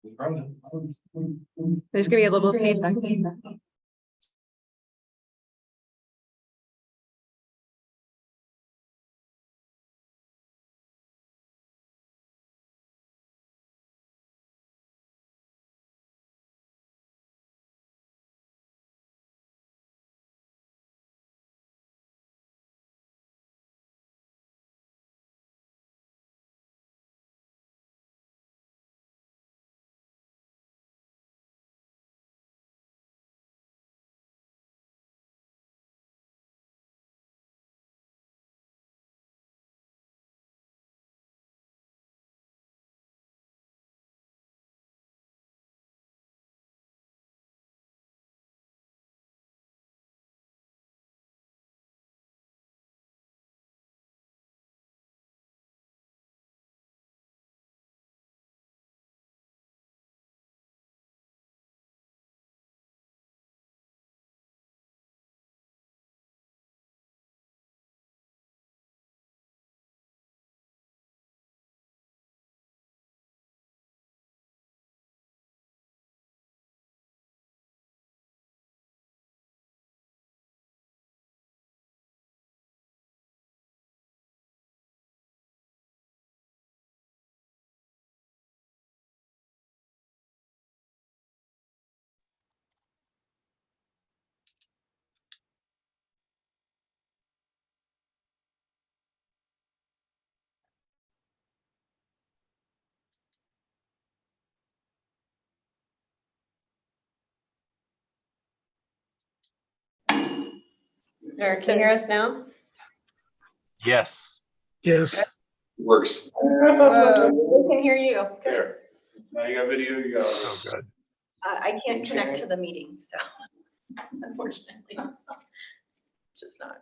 There's gonna be a little feedback. Eric, can you hear us now? Yes. Yes. Works. We can hear you. There. Now you got video, you got. Oh, good. I can't connect to the meeting, so unfortunately, just not.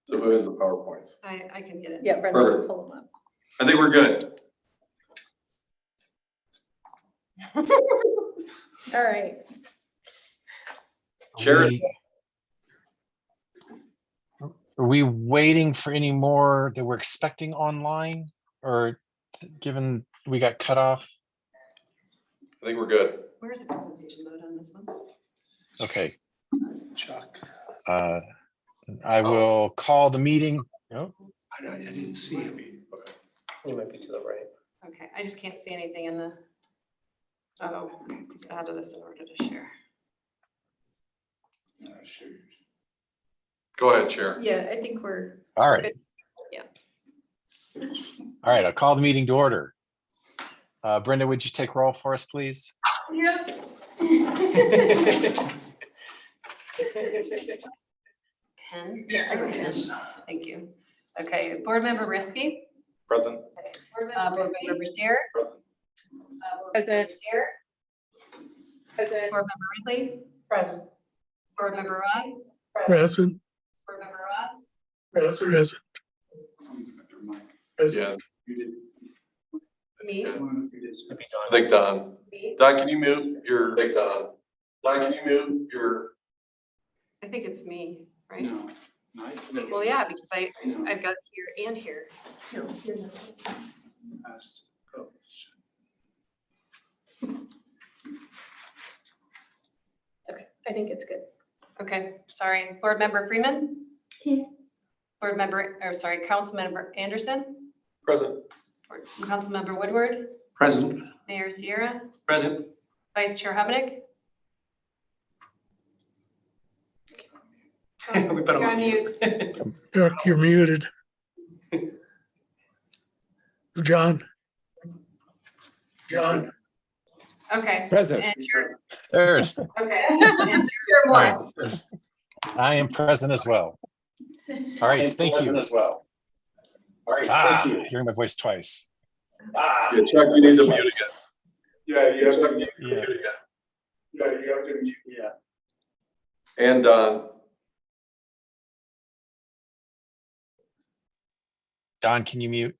So who has the PowerPoints? I can get it. Yeah, Brenda will pull them up. I think we're good. All right. Chair. Are we waiting for any more that we're expecting online, or given we got cut off? I think we're good. Where's the presentation mode on this one? Okay. Chuck. I will call the meeting. Oh, I didn't see him. You might be to the right. Okay, I just can't see anything in the. Oh, I have to get out of this in order to share. Go ahead, Chair. Yeah, I think we're. all right. Yeah. All right. I'll call the meeting to order. Brenda, would you take roll for us, please? Yep. Pen? Yeah, I got pen. Thank you. Okay, Board Member Risky. Present. Board Member Brissier. Present. President. President. Board Member Ridley. Present. Board Member Rod. Present. Board Member Rod. Present. Yeah. Me. I think Don. Don, can you mute your, I think Don. Don, can you mute your? I think it's me, right? No. Well, yeah, because I've got here and here. No, you're not. Okay, I think it's good. Okay, sorry. Board Member Freeman? Here. Board Member, or sorry, Council Member Anderson? Present. Council Member Woodward? Present. Mayor Sierra? Present. Vice Chair Hubnick? We put him You're on on mute. Chuck, you're muted. John. John. Okay. Present. And you're, There's. okay. And you're All right, one. I am present as well. All right, thank you. As well. All right, Ah, thank you. hearing my voice twice. Ah, Yeah, Chuck, you need to mute again. yeah, you have Chuck, to, you need to mute again. yeah, you have to, yeah. And Don. Don, can you mute?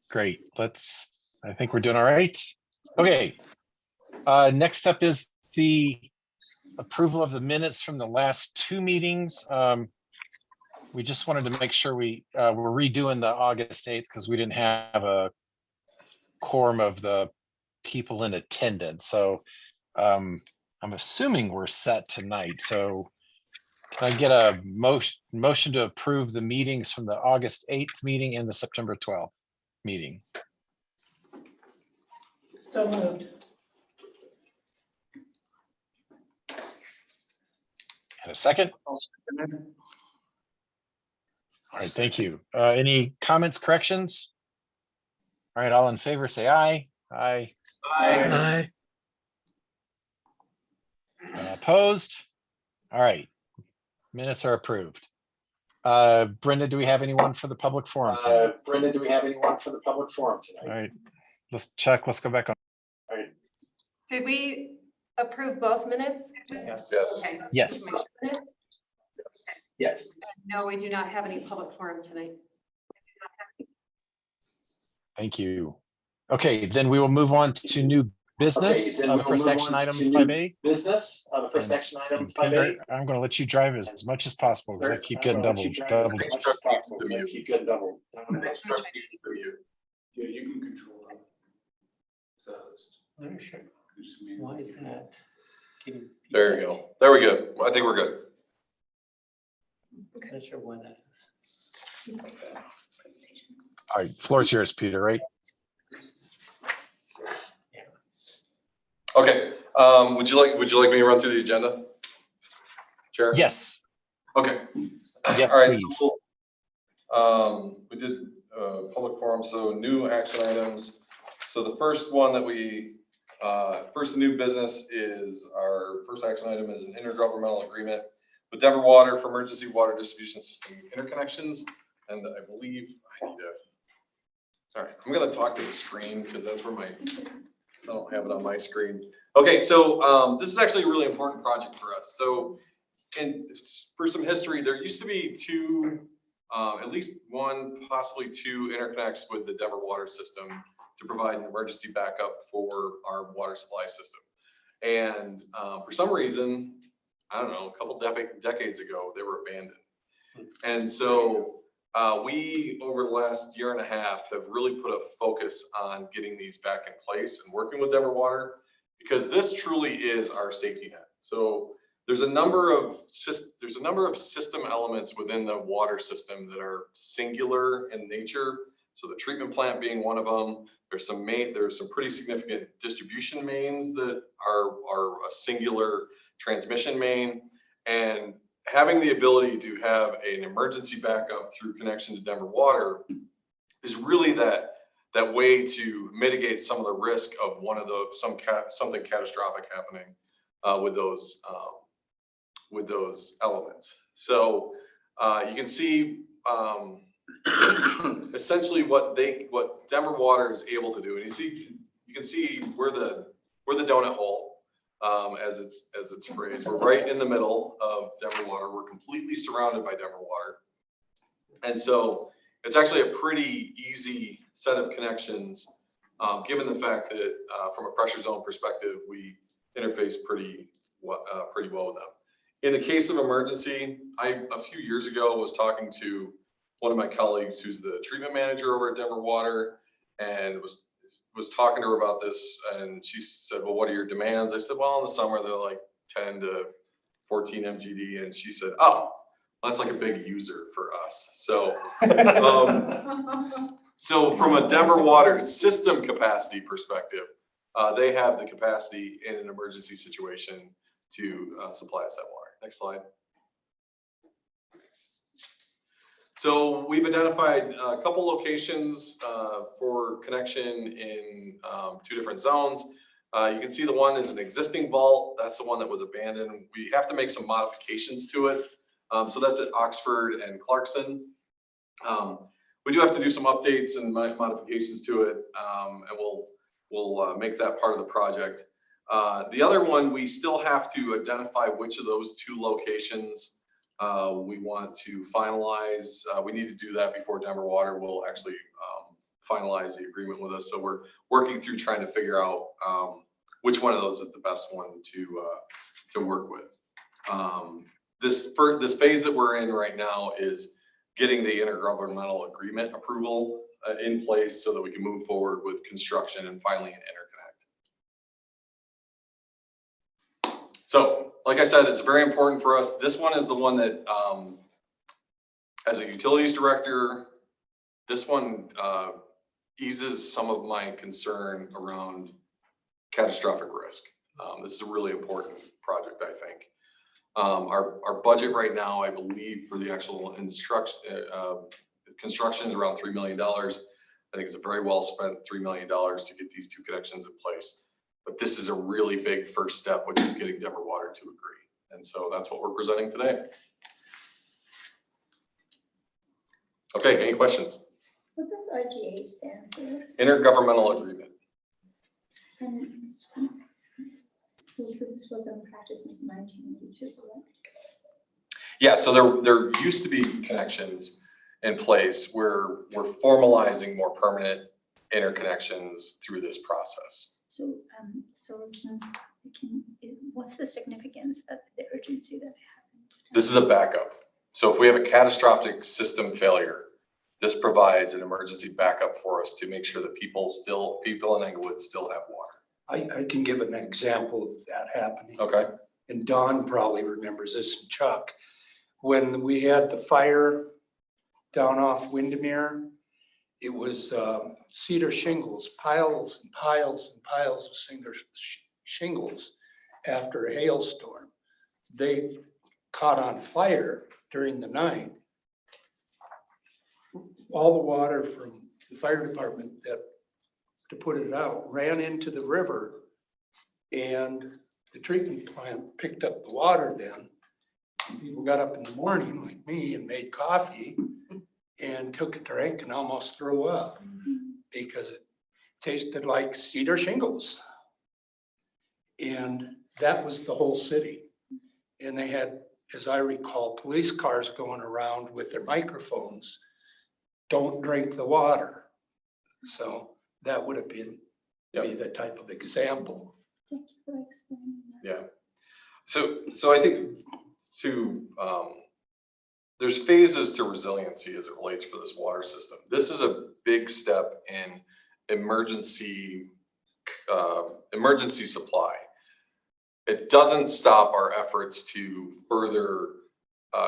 Great. I think we're doing all right. Okay. Next up is the approval of the minutes from the last two meetings. we just wanted to make sure we're redoing the August 8th because we didn't have a quorum of the people in attendance. So I'm assuming we're set tonight. So can I get a motion to approve the meetings from the August 8th meeting and the September 12th meeting? So moved. And a second? All right, thank you. Any comments, corrections? All right, all in favor, say aye. Aye. Aye. Opposed? All right, minutes are approved. Brenda, do we have anyone for the public forum tonight? Brendan, do we have anyone for the public forum All tonight? right, let's check. Let's go back on. Did we approve both minutes? Yes. Yes. Okay. Yes. Yes. No, we do not have any public forum tonight. Thank you. Okay, then we will move on to new business. Okay, then The we'll first move action on item to new 5A. Business, the first And- action item, And 5A. Pieter, I'm going to let you drive as much as possible because I keep getting double. Keep getting double. Yeah, you can control them. So. Oh, sure. Why is that? There you go. There we go. I think we're good. Not sure why that is. All right, floor's yours, Peter, right? Okay, would you like me to run through the agenda? Chair? Yes, Okay. yes, All right, please. so, we did public forum, so new action items. So the first one that we, first new business is our first action item is an intergovernmental agreement with Denver Water for emergency water distribution system interconnections. And I believe I need to, all right, I'm gonna talk to the screen because that's where I don't have it on my screen. Okay, so this is actually a really important project for us. So for some history, there used to be two, at least one, possibly two interconnects with the Denver water system to provide an emergency backup for our water supply system. And for some reason, I don't know, a couple decades ago, they were abandoned. And so we, over the last year and a half, have really put a focus on getting these back in place and working with Denver Water, because this truly is our safety net. So there's a number of system elements within the water system that are singular in nature. So the treatment plant being one of them. There's some pretty significant distribution mains that are a singular transmission main, and having the ability to have an emergency backup through connection to Denver Water is really that way to mitigate some of the risk of one of those, something catastrophic happening with those elements. So you can see essentially what Denver Water is able to do, and you can see we're the donut hole. As it's phrased, we're right in the middle of Denver Water. We're completely surrounded by Denver Water, and so it's actually a pretty easy set of connections, given the fact that from a pressure zone perspective, we interface pretty well with them. In the case of emergency, a few years ago was talking to one of my colleagues who's the treatment manager over at Denver Water, and was talking to her about this, and she said, well, what are your demands? I said, well, in the summer, they're like 10 to 14 MGD. And she said, oh, that's like a big user for us. So, so from a Denver Water system capacity perspective, they have the capacity in an emergency situation to supply us that water. Next slide. So we've identified a couple locations for connection in 2 different zones. You can see the one is an existing vault. That's the one that was abandoned. We have to make some modifications to it. So that's at Oxford and Clarkson. We do have to do some updates and modifications to it, and we'll make that part of the project. The other one, we still have to identify which of those 2 locations we want to finalize. We need to do that before Denver Water will actually finalize the agreement with us. So we're working through trying to figure out which one of those is the best one to work with. This phase that we're in right now is getting the intergovernmental agreement approval in place so that we can move forward with construction and finally an interconnect. So, like I said, it's very important for us. This one is the one that, as a utilities director, this one eases some of my concern around catastrophic risk. This is a really important project, I think. Our budget right now, I believe, for the actual construction is around $3 million. I think it's a very well spent $3 million to get these 2 connections in place. But this is a really big first step, which is getting Denver Water to agree. And so that's what we're presenting today. Okay, any questions? What does RGA stand for? Intergovernmental agreement. So this was in practice since 1982, correct? Yeah, so there used to be connections in place where we're formalizing more permanent interconnections through this process. So, since what's the significance that the urgency that happened? This is a backup. So if we have a catastrophic system failure, this provides an emergency backup for us to make sure that people in Englewood still have water. I can give an example of that happening. Okay. And Don probably remembers this, and Chuck. When we had the fire down off Windermere, it was cedar shingles, piles and piles and piles of cedar shingles after a hailstorm. They caught on fire during the night. All the water from the fire department to put it out ran into the river, and the treatment plant picked up the water then. And people got up in the morning like me and made coffee and took a drink and almost threw up because it tasted like cedar shingles. And that was the whole city. And they had, as I recall, police cars going around with their microphones, "Don't drink the water." So that would have been be the type of example. Thank you for explaining that. Yeah. So I think there's phases to resiliency as it relates for this water system. This is a big step in emergency supply. It doesn't stop our efforts to further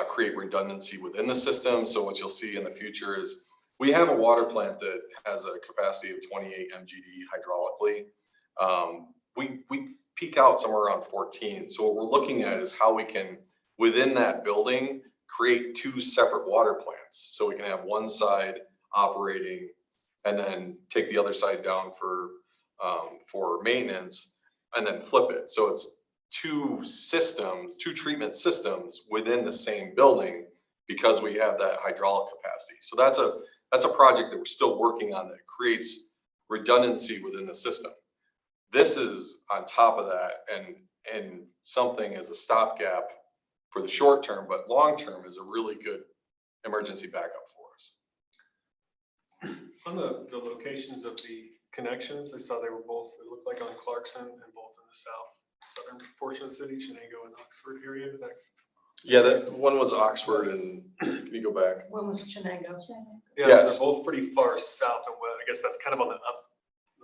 create redundancy within the system. So what you'll see in the future is we have a water plant that has a capacity of 28 MGD hydraulically. We peak out somewhere around 14. So what we're looking at is how we can, within that building, create 2 separate water plants. So we can have one side operating and then take the other side down for maintenance and then flip it. So it's 2 treatment systems within the same building because we have that hydraulic capacity. So that's a project that we're still working on that creates redundancy within the system. This is on top of that and something as a stopgap for the short term, but long term is a really good emergency backup for us. On the locations of the connections, I saw they were both, it looked like on Clarkson and both in the southern portion of the city, Chenango and Oxford area. Is that? Yeah, that one was Oxford, and can you go back? One was Chenango. Yeah, Yes. so they're both pretty far south and west. I guess that's kind of on the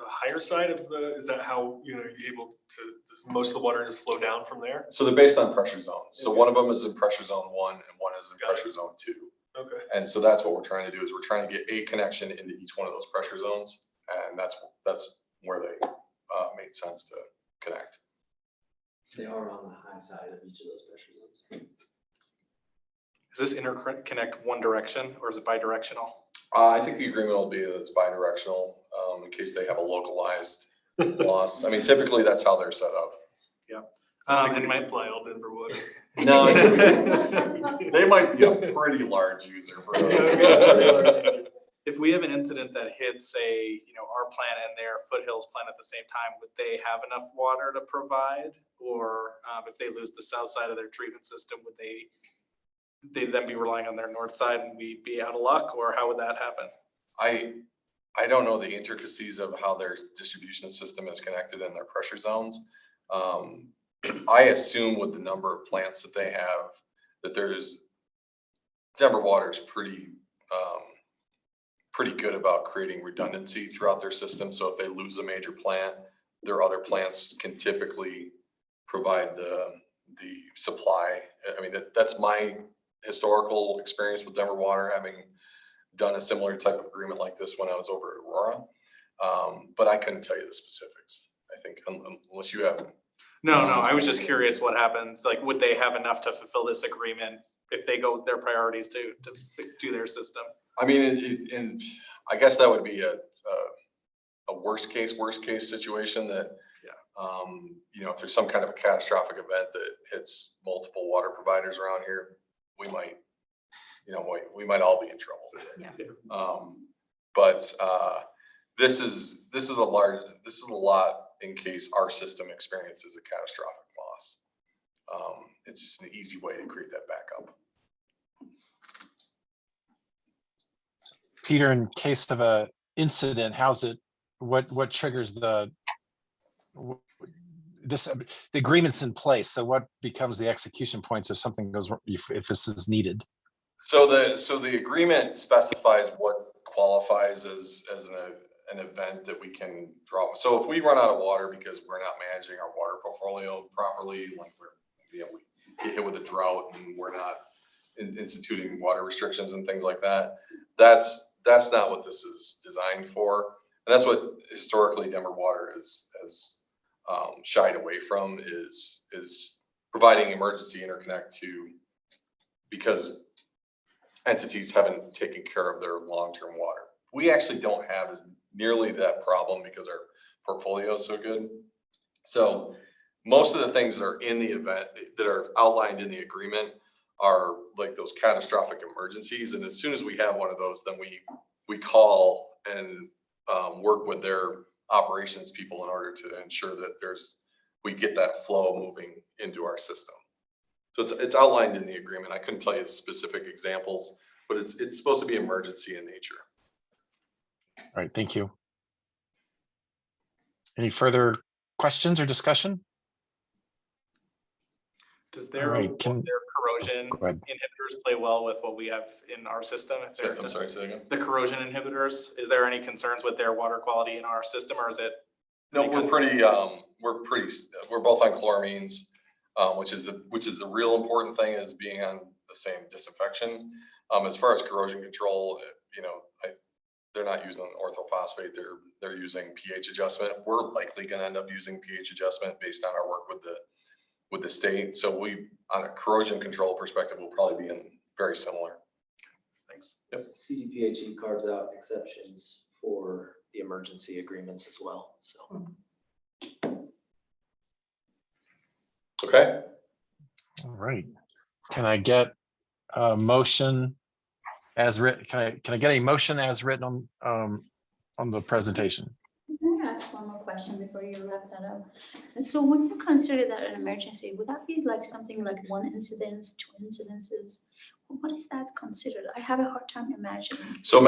higher side of is that how, you're able to, does most of the water just flow down from there? So they're based on pressure zones. So one of them is in pressure zone 1 and one is in pressure zone 2. Okay. And so that's what we're trying to do is we're trying to get a connection into each one of those pressure zones. And that's where they made sense to connect. They are on the high side of each of those pressure zones. Is this interconnect one direction or is it bi-directional? I think the agreement will be that it's bi-directional in case they have a localized loss. I mean, typically that's how they're set up. Yeah. And my supply all Denver wood. No, they might be a pretty large user for us. If we have an incident that hits, say, our plant and their Foothills plant at the same time, would they have enough water to provide? Or if they lose the south side of their treatment system, would they'd then be relying on their north side and we'd be out of luck? Or how would that happen? I don't know the intricacies of how their distribution system is connected in their pressure zones. I assume with the number of plants that they have, that there's Denver Water is pretty good about creating redundancy throughout their system. So if they lose a major plant, their other plants can typically provide the supply. I mean, that's my historical experience with Denver Water, having done a similar type of agreement like this when I was over at Aurora. But I couldn't tell you the specifics. I think unless you have. No, I was just curious what happens. Like, would they have enough to fulfill this agreement if they go with their priorities to do their system? I mean, and I guess that would be a worst case situation that, you know, if there's some kind of a catastrophic event that hits multiple water providers around here, we might, you know, we might all be in trouble. Yeah. But this is a lot in case our system experiences a catastrophic loss. It's just an easy way to create that backup. Peter, in case of a incident, what triggers the agreement's in place? So what becomes the execution points if something goes wrong, if this is needed? So the agreement specifies what qualifies as an event that we can draw. So if we run out of water because we're not managing our water portfolio properly, like we get hit with a drought and we're not instituting water restrictions and things like that, that's not what this is designed for. And that's what historically Denver Water has shied away from is providing emergency interconnect because entities haven't taken care of their long-term water. We actually don't have nearly that problem because our portfolio is so good. So most of the things that are in the event that are outlined in the agreement are like those catastrophic emergencies. And as soon as we have one of those, then we call and work with their operations people in order to ensure that we get that flow moving into our system. So it's outlined in the agreement. I couldn't tell you specific examples, but it's supposed to be emergency in nature. All right, thank you. Any further questions or discussion? Does their Right, corrosion go ahead. inhibitors play well with what we have in our system? I'm sorry, say that again. The corrosion inhibitors, is there any concerns with their water quality in our system, or is it? No, we're both on chloramines, which is the real important thing, is being on the same disinfection. As far as corrosion control, you know, they're not using orthophosphate, they're using pH adjustment. We're likely going to end up using pH adjustment based on our work with the state. So on a corrosion control perspective, we'll probably be very similar. Thanks. Yep. CDPHE carves out exceptions for the emergency agreements as well, so. Okay. All right. Can I get a motion as written? Can I get a motion as written on the presentation? Can I ask one more question before you wrap that up? And so when you consider that an emergency, would that be like something like one incident, two incidences? What is that considered? I have a hard time imagining. So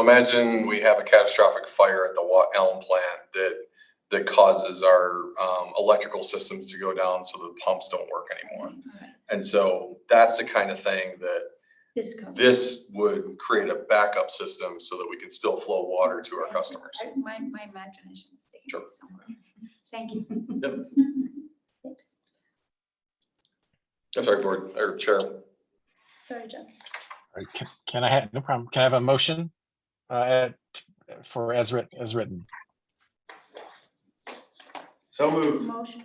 imagine we have a catastrophic fire at the Elm plant that causes our electrical systems to go down so the pumps don't work anymore. Okay. And so that's the kind of thing that this would create a backup system so that we can still flow water to our customers. My imagination is taking Sure. me somewhere. Thank you. Yep. Thanks. I'm sorry, board or chair. Sorry, John. All right, can I have, no problem. Can I have a motion for as written? So moved. Motion.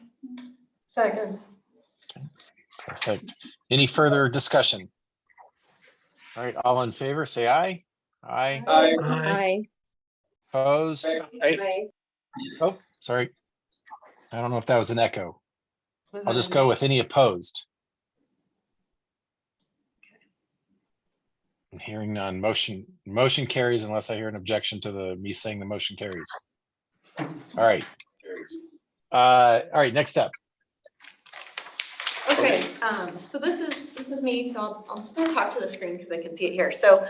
Second. Perfect. Any further discussion? All right, all in favor, say aye. Aye. Aye. Opposed? Oh, sorry. I don't know if that was an echo. I'll just go with any opposed. I'm hearing none. Motion carries unless I hear an objection to me saying the motion carries. All right. All right, next up. Okay, so this is me, so I'm gonna talk to the screen because I can see it here. So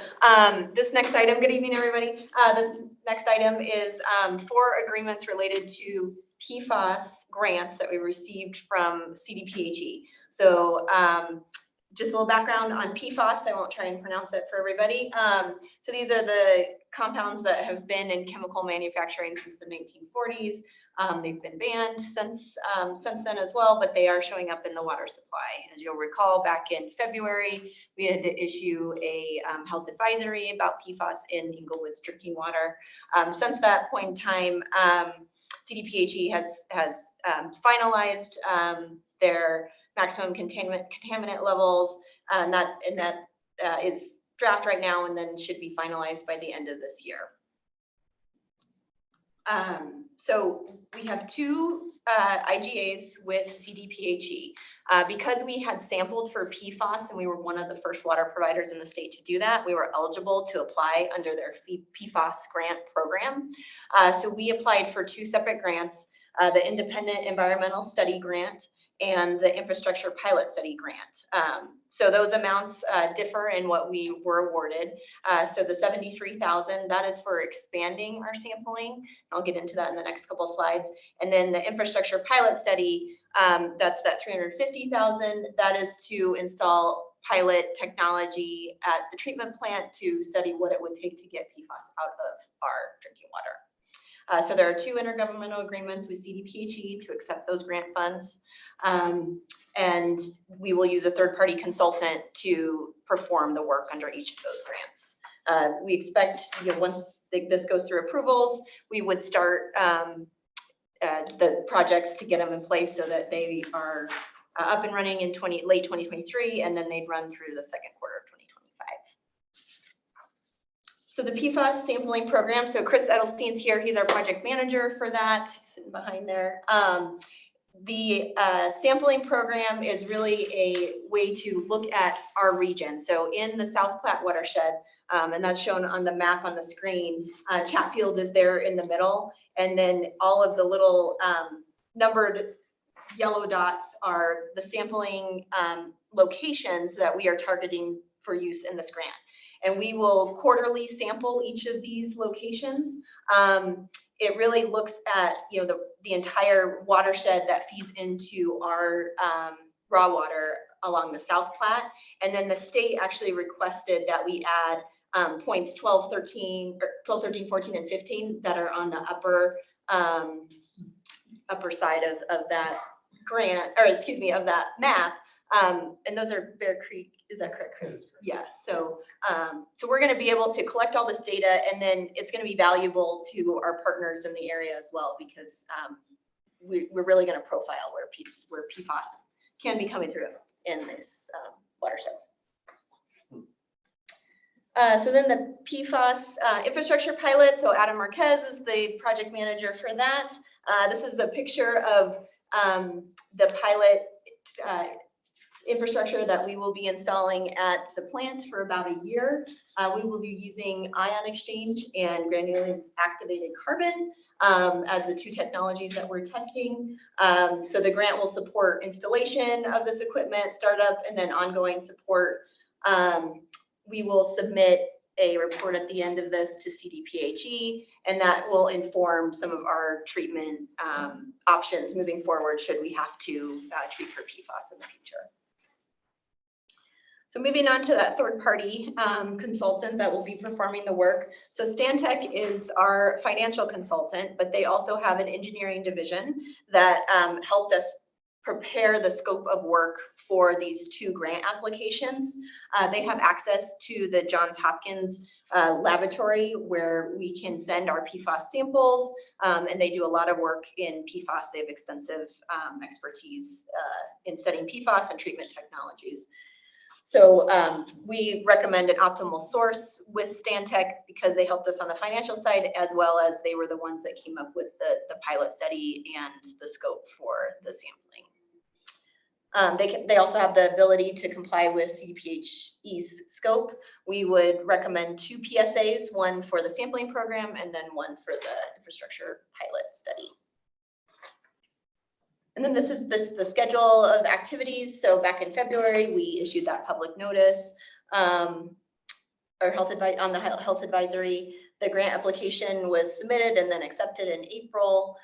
this next item, good evening, everybody. This next item is 4 agreements related to PFAS grants that we received from CDPHE. So just a little background on PFAS. I won't try and pronounce it for everybody. So these are the compounds that have been in chemical manufacturing since the 1940s. They've been banned since then as well, but they are showing up in the water supply. As you'll recall, back in February, we had to issue a health advisory about PFAS in Englewood's drinking water. Since that point in time, CDPHE has finalized their maximum contaminant levels, and that is draft right now, and then should be finalized by the end of this year. So we have two IGAs with CDPHE. Because we had sampled for PFAS and we were one of the first water providers in the state to do that, we were eligible to apply under their PFAS grant program. So we applied for two separate grants, the Independent Environmental Study Grant and the Infrastructure Pilot Study Grant. So those amounts differ in what we were awarded. So the $73,000, that is for expanding our sampling. I'll get into that in the next couple slides. And then the Infrastructure Pilot Study, that's that $350,000. That is to install pilot technology at the treatment plant to study what it would take to get PFAS out of our drinking water. So there are two intergovernmental agreements with CDPHE to accept those grant funds. And we will use a third-party consultant to perform the work under each of those grants. We expect, once this goes through approvals, we would start the projects to get them in place so that they are up and running in late 2023, and then they'd run through the second quarter of 2025. So the PFAS sampling program, so Chris Edelstein's here, he's our project manager for that, sitting behind there. The sampling program is really a way to look at our region. So in the South Platte watershed, and that's shown on the map on the screen, Chatfield is there in the middle, and then all of the little numbered yellow dots are the sampling locations that we are targeting for use in this grant. And we will quarterly sample each of these locations. It really looks at the entire watershed that feeds into our raw water along the South Platte. And then the state actually requested that we add points 12, 13, 14, and 15 that are on the upper side of that grant, or excuse me, of that map. And those are Bear Creek. Is that correct, Chris? Yeah. So we're going to be able to collect all this data, and then it's going to be valuable to our partners in the area as well, because we're really going to profile where PFAS can be coming through in this watershed. So then the PFAS infrastructure pilot. So Adam Marquez is the project manager for that. This is a picture of the pilot infrastructure that we will be installing at the plant for about a year. We will be using ion exchange and granulated activated carbon as the two technologies that we're testing. So the grant will support installation of this equipment, startup, and then ongoing support. We will submit a report at the end of this to CDPHE, and that will inform some of our treatment options moving forward should we have to treat for PFAS in the future. So moving on to that third-party consultant that will be performing the work. So Stantec is our financial consultant, but they also have an engineering division that helped us prepare the scope of work for these two grant applications. They have access to the Johns Hopkins laboratory where we can send our PFAS samples, and they do a lot of work in PFAS. They have extensive expertise in studying PFAS and treatment technologies. So we recommend an optimal source with Stantec because they helped us on the financial side, as well as they were the ones that came up with the pilot study and the scope for the sampling. They also have the ability to comply with CDPHE's scope. We would recommend 2 PSAs, one for the sampling program and then one for the infrastructure pilot study. And then this is the schedule of activities. So back in February, we issued that public notice, our health advisory. The grant application was submitted and then accepted in April.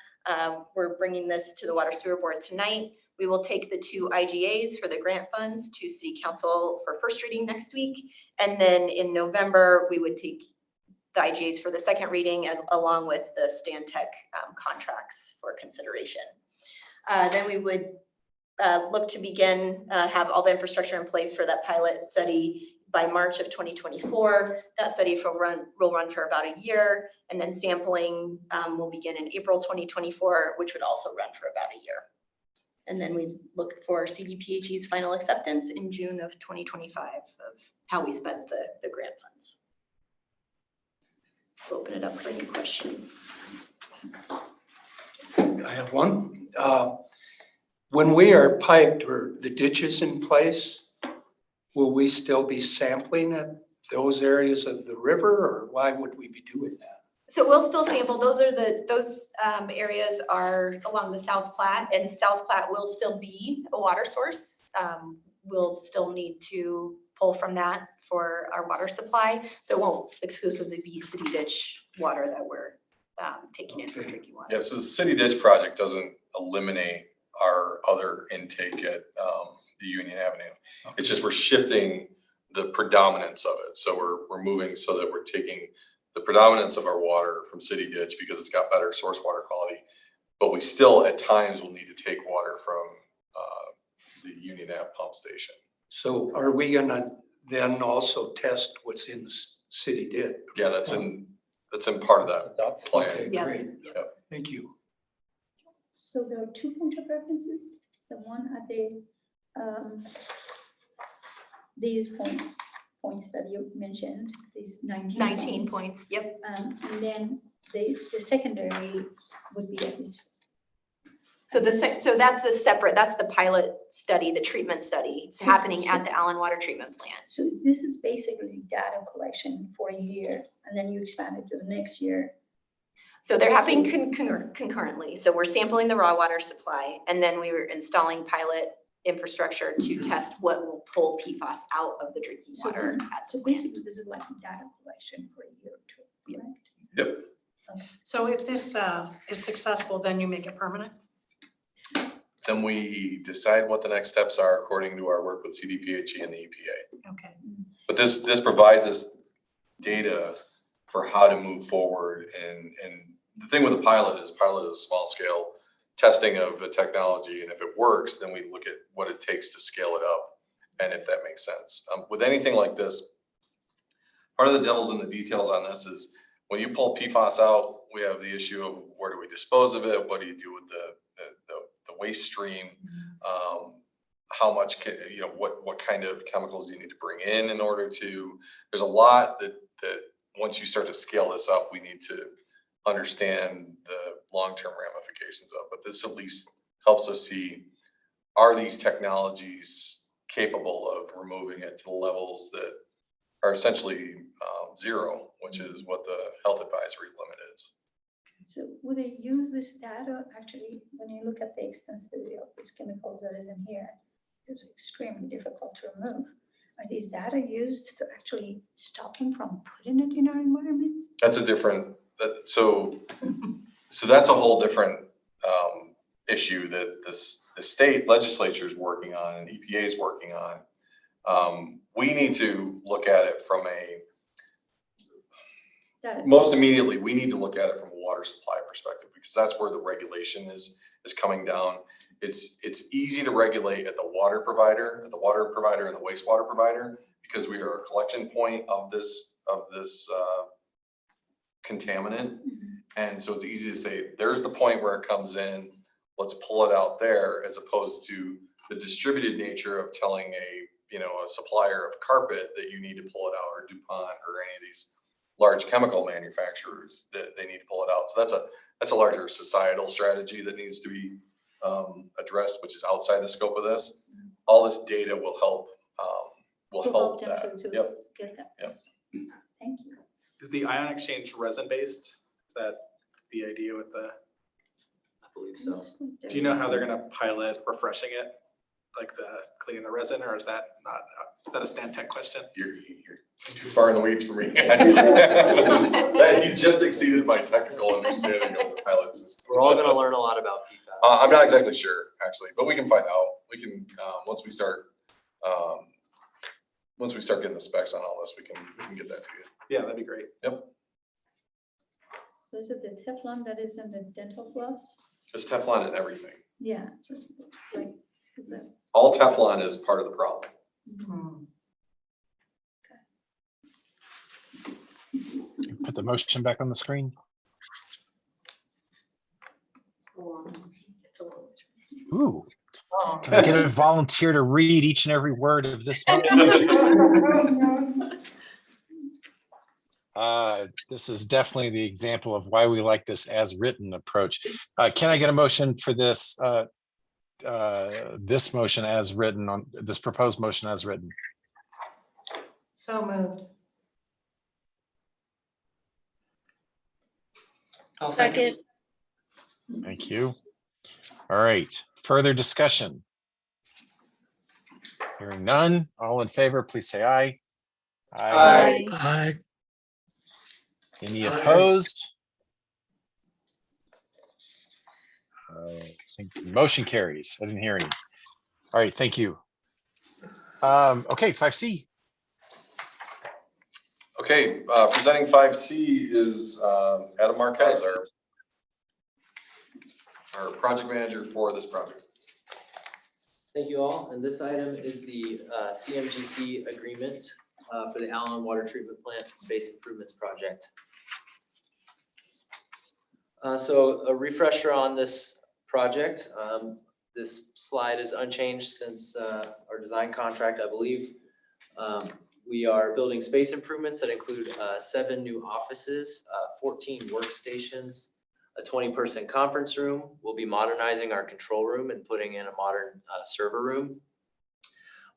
We're bringing this to the Water Sewer Board tonight. We will take the 2 IGAs for the grant funds to City Council for first reading next week. And then in November, we would take the IGAs for the second reading along with the Stantec contracts for consideration. Then we would look to begin, have all the infrastructure in place for that pilot study by March of 2024. That study will run for about a year, and then sampling will begin in April 2024, which would also run for about a year. And then we look for CDPHE's final acceptance in June of 2025 of how we spent the grant funds. We'll open it up for any questions. I have one. When we are piped or the ditches in place, will we still be sampling at those areas of the river, or why would we be doing that? So we'll still sample. Those areas are along the South Platte, and South Platte will still be a water source. We'll still need to pull from that for our water supply. So it won't exclusively be city ditch water that we're taking in for drinking water. Yeah, so the city ditch project doesn't eliminate our other intake at the Union Avenue. It's just we're shifting the predominance of it. So we're moving so that we're taking the predominance of our water from city ditch because it's got better source water quality. But we still at times will need to take water from the Union Ave pump station. So are we gonna then also test what's in the city ditch? Yeah, that's in part of that plan. Okay, Yeah. great. Yep. Thank you. So there are 2 points of references. The one at the, these points that you mentioned, these 19 points. Yep. And then the secondary would be at this. So so that's a separate, that's the pilot study, the treatment study. It's happening at the Allen Water Treatment Plant. So this is basically data collection for a year, and then you expand it to the next year. So they're happening concurrently. So we're sampling the raw water supply, and then we were installing pilot infrastructure to test what will pull PFAS out of the drinking water. So basically, this is like data collection for a year or 2, correct? Yep. Okay. So if this is successful, then you make it permanent? Then we decide what the next steps are according to our work with CDPHE and the EPA. Okay. But this provides us data for how to move forward. And the thing with the pilot is small scale testing of a technology. And if it works, then we look at what it takes to scale it up. And if that makes sense. With anything like this, part of the devil's in the details on this is when you pull PFAS out, we have the issue of where do we dispose of it? What do you do with the waste stream? How much, what kind of chemicals do you need to bring in order to, there's a lot that once you start to scale this up, we need to understand the long-term ramifications of, but this at least helps us see, are these technologies capable of removing it to the levels that are essentially zero, which is what the health advisory limit is. So would they use this data actually, when you look at the extensivity of these chemicals that is in here, it's extremely difficult to remove. Are these data used to actually stop them from putting it in our environment? That's a different, so that's a whole different issue that the state legislature is working on and EPA is working on. We need to look at it from most immediately, we need to look at it from a water supply perspective because that's where the regulation is coming down. It's easy to regulate at the water provider and the wastewater provider because we are a collection point of this contaminant. And so it's easy to say, there's the point where it comes in, let's pull it out there, as opposed to the distributed nature of telling a supplier of carpet that you need to pull it out, or DuPont or any of these large chemical manufacturers that they need to pull it out. So that's a larger societal strategy that needs to be addressed, which is outside the scope of this. All this data will help that. To Yep. get that. Yep. Thank you. Is the ion exchange resin-based? Is that the idea with the, I believe so. do you know how they're gonna pilot refreshing it? like the cleaning the resin, or is that not, is that a Stantec question? You're too far in the weeds for me. You just exceeded my technical understanding of the pilot system. We're all gonna learn a lot about PFAS. I'm not exactly sure, actually, but we can find out. We can, once we start getting the specs on all this, we can get that to you. Yeah, that'd be great. Yep. So is it the Teflon that is in the dental floss? It's Teflon and everything. Yeah, so, like, is it? All Teflon is part of the problem. Put the motion back on the screen. Ooh, can I get a volunteer to read each and every word of this motion? This is definitely the example of why we like this as written approach. Can I get a motion for this, this motion as written, on this proposed motion as written? So moved. I'll second. Thank you. All right, further discussion? Hearing none, all in favor, please say aye. Aye. Aye. Any opposed? I think motion carries. I didn't hear any. All right, thank you. Okay, 5C. Okay, presenting 5C is Adam Marquez, our project manager for this project. Thank you all. And this item is the CMGC agreement for the Allen Water Treatment Plant Space Improvements Project. So a refresher on this project. This slide is unchanged since our design contract, I believe. We are building space improvements that include 7 new offices, 14 workstations, a 20-person conference room. We'll be modernizing our control room and putting in a modern server room.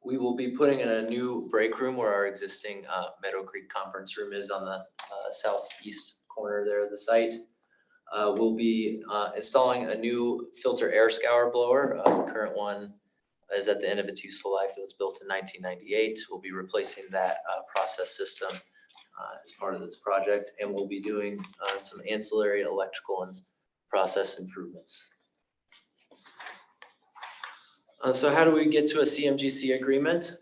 We will be putting in a new break room where our existing Meadow Creek conference room is on the southeast corner there of the site. We'll be installing a new filter air scour blower. The current one is at the end of its useful life. It was built in 1998. We'll be replacing that process system as part of this project, and we'll be doing some ancillary electrical and process improvements. So how do we get to a CMGC agreement?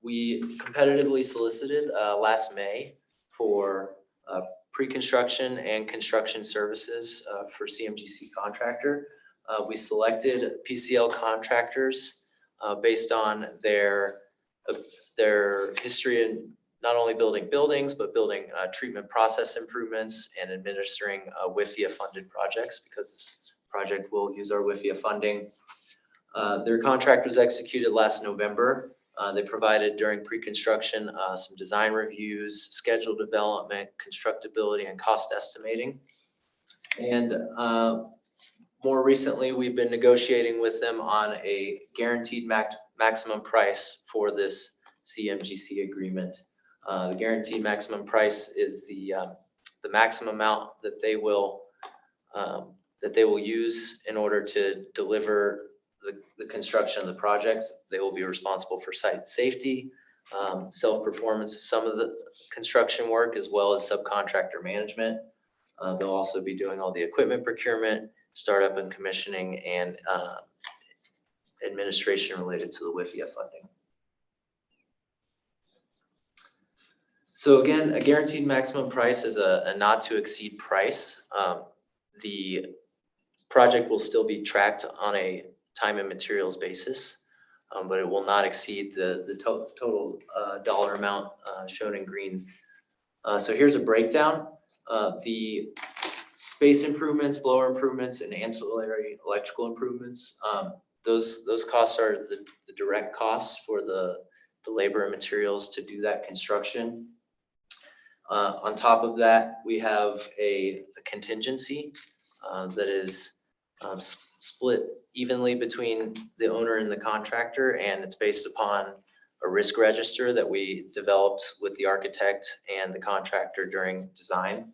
We competitively solicited last May for pre-construction and construction services for CMGC contractor. We selected PCL contractors based on their history in not only building buildings, but building treatment process improvements and administering WIFIA funded projects, because this project will use our WIFIA funding. Their contract was executed last November. They provided during pre-construction some design reviews, schedule development, constructability, and cost estimating. And more recently, we've been negotiating with them on a guaranteed maximum price for this CMGC agreement. The guaranteed maximum price is the maximum amount that they will use in order to deliver the construction of the projects. They will be responsible for site safety, self-performance of some of the construction work, as well as subcontractor management. They'll also be doing all the equipment procurement, startup and commissioning, and administration related to the WIFIA funding. So again, a guaranteed maximum price is a not to exceed price. The project will still be tracked on a time and materials basis, but it will not exceed the total dollar amount shown in green. So here's a breakdown. The space improvements, blower improvements, and ancillary electrical improvements, those costs are the direct costs for the labor and materials to do that construction. On top of that, we have a contingency that is split evenly between the owner and the contractor, and it's based upon a risk register that we developed with the architect and the contractor during design.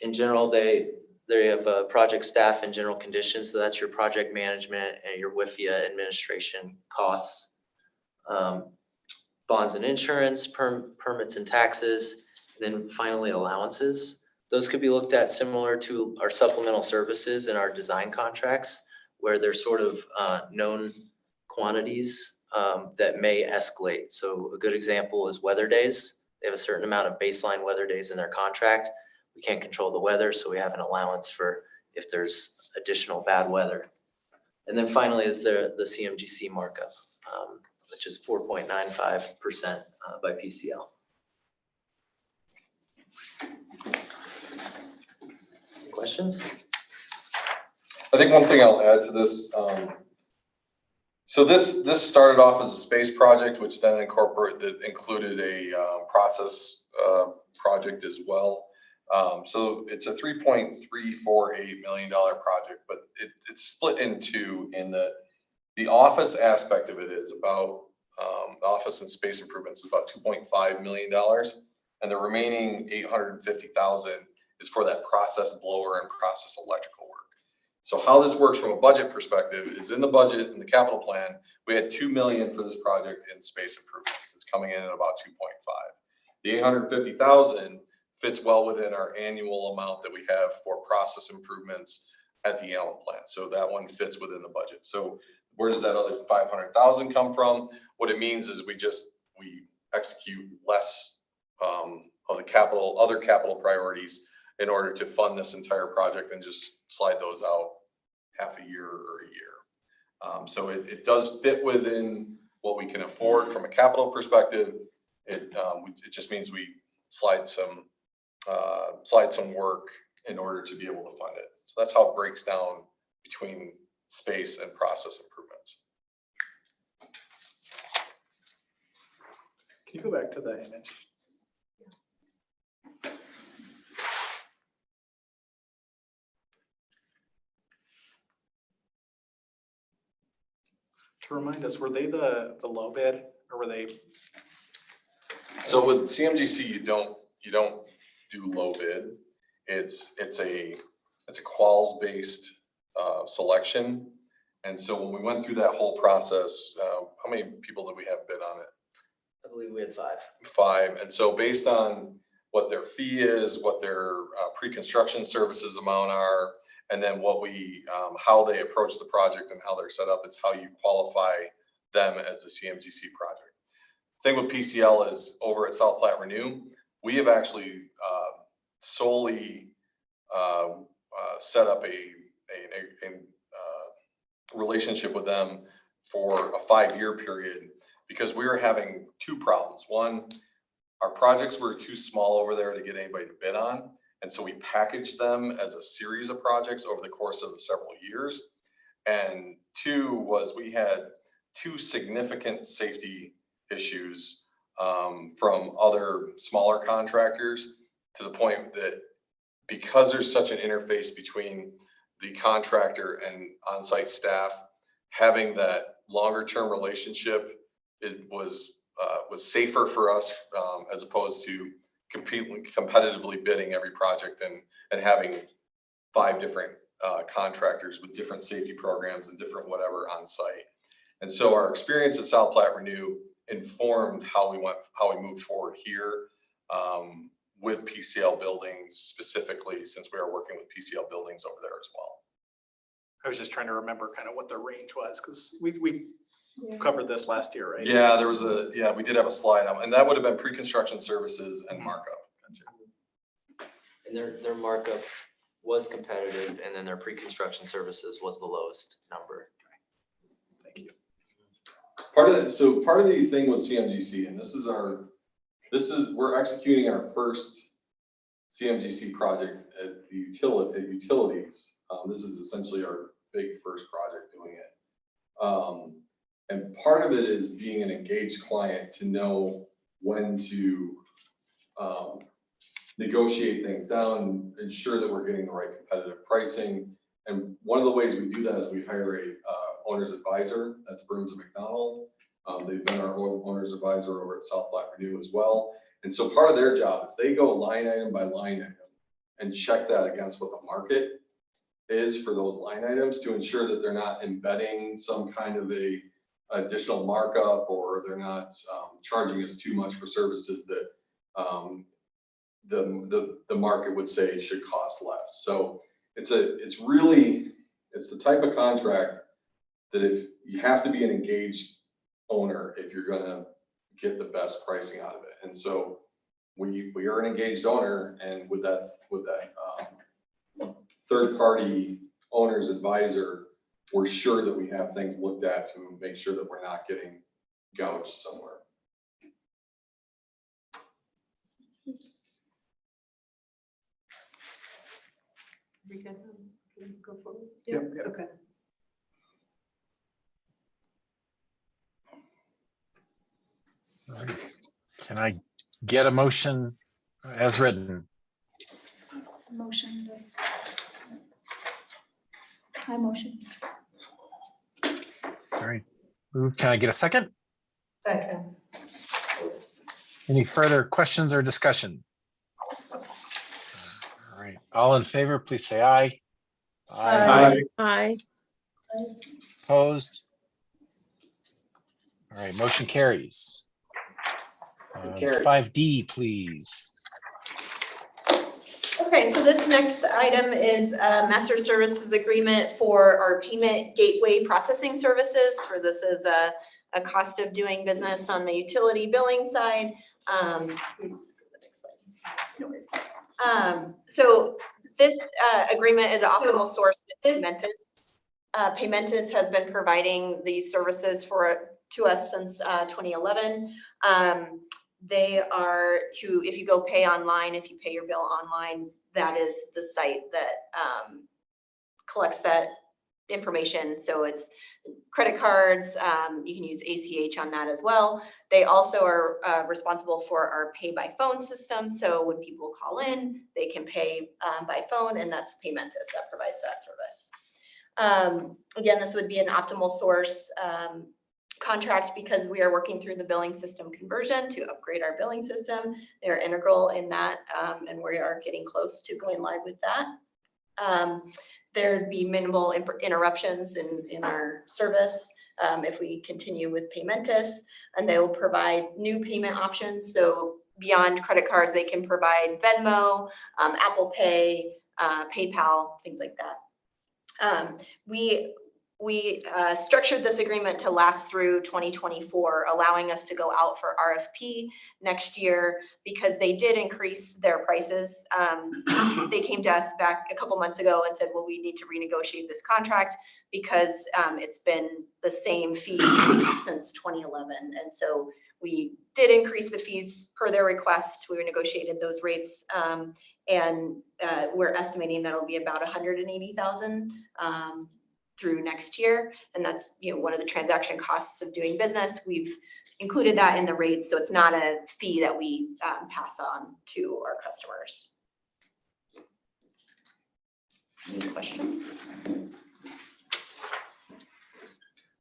In general, the They have project staff and general conditions. So that's your project management and your WIFIA administration costs. Bonds and insurance, permits and taxes, and then finally allowances. Those could be looked at similar to our supplemental services and our design contracts, where they're sort of known quantities that may escalate. So a good example is weather days. They have a certain amount of baseline weather days in their contract. We can't control the weather, so we have an allowance for if there's additional bad weather. And then finally is the CMGC markup, which is 4.95% by PCL. Questions? I think one thing I'll add to this, so this started off as a space project, which then included a process project as well. So it's a $3.348 million project, but it's split in two. In the office aspect of it is about the office and space improvements is about $2.5 million, and the remaining $850,000 is for that process blower and process electrical work. So how this works from a budget perspective is in the budget and the capital plan, we had $2 million for this project in space improvements. It's coming in at about 2.5. The $850,000 fits well within our annual amount that we have for process improvements at the Allen plant. So that one fits within the budget. So where does that other $500,000 come from? What it means is we execute less of the other capital priorities in order to fund this entire project and just slide those out half a year or a year. So it does fit within what we can afford from a capital perspective. It just means we slide some work in order to be able to fund it. So that's how it breaks down between space and process improvements. Can you go back to the image? To remind us, were they the low bid or were they? So with CMGC, you don't do low bid. It's a quals based selection. And so when we went through that whole process, how many people did we have bid on it? I believe we had 5. 5. And so based on what their fee is, what their pre-construction services amount are, and then what how they approach the project and how they're set up is how you qualify them as the CMGC project. The thing with PCL is over at South Platte Renew, we have actually solely set up a relationship with them for a 5-year period because we were having 2 problems. One, our projects were too small over there to get anybody to bid on. And so we packaged them as a series of projects over the course of several years. And 2 was we had 2 significant safety issues from other smaller contractors to the point that because there's such an interface between the contractor and on-site staff, having that longer term relationship was safer for us as opposed to competitively bidding every project and having 5 different contractors with different safety programs and different whatever on site. And so our experience at South Platte Renew informed how we moved forward here with PCL buildings specifically, since we are working with PCL buildings over there as well. I was just trying to remember kind of what the range was because we covered this last year, right? Yeah, we did have a slide on, and that would have been pre-construction services and markup. And their markup was competitive, and then their pre-construction services was the lowest number. Thank you. Part of the thing with CMGC, and we're executing our first CMGC project at utilities. This is essentially our big first project doing it. And part of it is being an engaged client to know when to negotiate things down, ensure that we're getting the right competitive pricing. And one of the ways we do that is we hire a owner's advisor. That's Burns & McDonnell. They've been our owner's advisor over at South Platte Renew as well. And so part of their job is they go line item by line item and check that against what the market is for those line items to ensure that they're not embedding some kind of a additional markup, or they're not charging us too much for services that the market would say should cost less. So it's the type of contract that if you have to be an engaged owner if you're gonna get the best pricing out of it. And so we are an engaged owner, and with that third party owner's advisor, we're sure that we have things looked at to make sure that we're not getting gouged somewhere. We good? Can we go forward? Yep. Okay. All right. Can I get a motion as written? Motion. I motion. All right. Can I get a second? Second. Any further questions or discussion? All right. All in favor, please say aye. Aye. Aye. Opposed? All right, motion carries. Carries. 5D, please. Okay, so this next item is a master services agreement for our payment gateway processing services. For this is a cost of doing business on the utility billing side. So this agreement is an optimal source with Paymentus. Paymentus has been providing these services to us since 2011. They are if you go pay online, if you pay your bill online, that is the site that collects that information. So it's credit cards, you can use ACH on that as well. They also are responsible for our pay by phone system. So when people call in, they can pay by phone, and that's Paymentus that provides that service. Again, this would be an optimal source contract because we are working through the billing system conversion to upgrade our billing system. They're integral in that, and we are getting close to going live with that. There'd be minimal interruptions in our service if we continue with Paymentus, and they will provide new payment options. So beyond credit cards, they can provide Venmo, Apple Pay, PayPal, things like that. We structured this agreement to last through 2024, allowing us to go out for RFP next year because they did increase their prices. They came to us back a couple months ago and said, well, we need to renegotiate this contract because it's been the same fee since 2011. And so we did increase the fees per their request. We renegotiated those rates, and we're estimating that'll be about $180,000 through next year. And that's, one of the transaction costs of doing business. We've included that in the rates, so it's not a fee that we pass on to our customers. Any questions?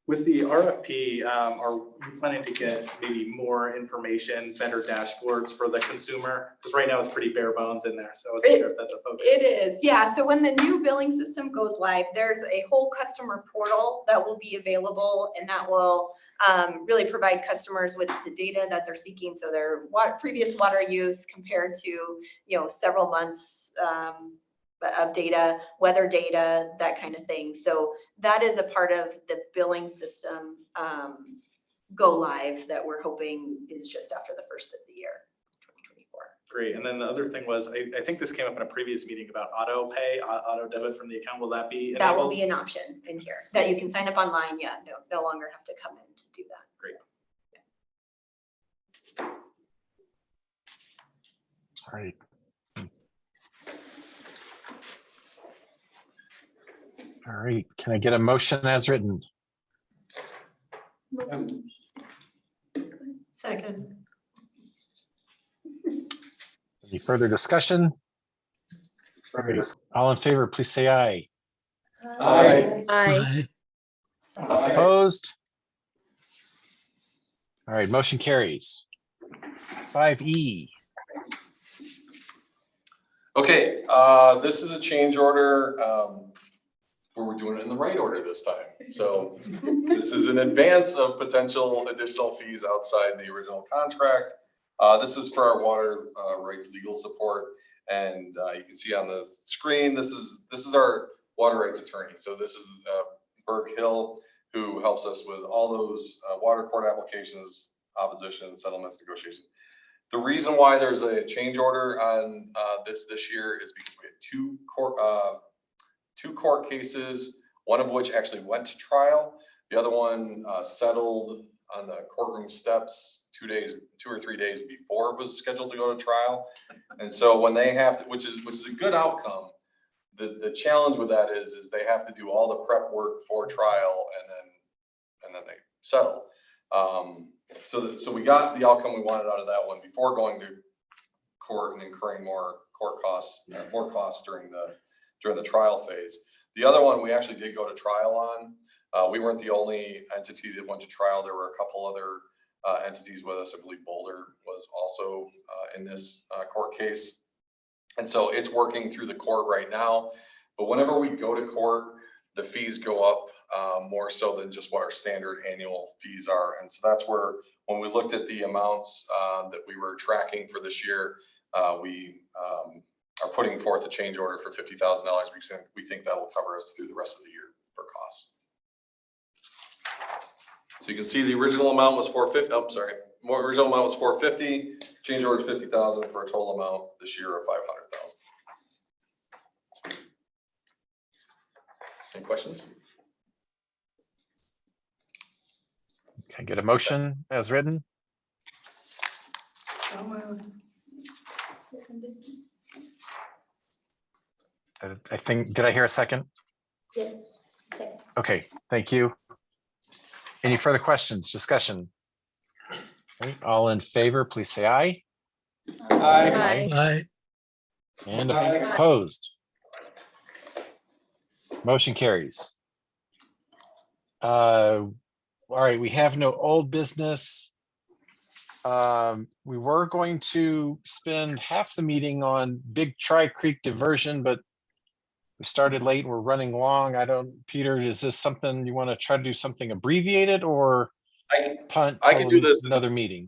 With the RFP, are we planning to get maybe more information, better dashboards for the consumer? Because right now it's pretty bare bones in there, so I wasn't sure if that's a focus. It is, yeah. So when the new billing system goes live, there's a whole customer portal that will be available, and that will really provide customers with the data that they're seeking. So their previous water use compared to, several months of data, weather data, that kind of thing. So that is a part of the billing system go live that we're hoping is just after the first of the year, 2024. Great. And then the other thing was, I think this came up in a previous meeting about auto pay, auto debit from the account. Will that be enabled? That will be an option in here that you can sign up online. Yeah, no longer have to come in to do that. Great. All right. All right, can I get a motion as written? Second. Any further discussion? All right, all in favor, please say aye. Aye. Aye. Opposed? All right, motion carries. 5E. Okay, this is a change order. we're doing it in the right order this time. So this is in advance of potential additional fees outside the original contract. This is for our water rights legal support. And you can see on the screen, this is our water rights attorney. So this is Berg Hill, who helps us with all those water court applications, opposition, settlements, negotiations. The reason why there's a change order on this year is because we had two court cases, one of which actually went to trial. The other one settled on the courtroom steps 2 or 3 days before it was scheduled to go to trial. And so when they have to, which is a good outcome, the challenge with that is they have to do all the prep work for trial and then they settle. So we got the outcome we wanted out of that one before going to court and incurring more court costs, more costs during the trial phase. The other one we actually did go to trial on. We weren't the only entity that went to trial. There were a couple other entities with us. I believe Boulder was also in this court case. And so it's working through the court right now. But whenever we go to court, the fees go up more so than just what our standard annual fees are. And so that's where, when we looked at the amounts that we were tracking for this year, we are putting forth a change order for $50,000. We think that will cover us through the rest of the year for costs. So you can see the original amount was $450. Oh, sorry. Original amount was $450. Change order is $50,000 for a total amount this year of $500,000. Any questions? Can I get a motion as written? I think, did I hear a second? Yes, second. Okay, thank you. Any further questions, discussion? Okay, all in favor, please say aye. Aye. Aye. And opposed? Motion carries. All right, we have no old business. We were going to spend half the meeting on Big Tri Creek diversion, but we started late and we're running long. Peter, is this something you want to try to do something abbreviated or punt I can do this another meeting?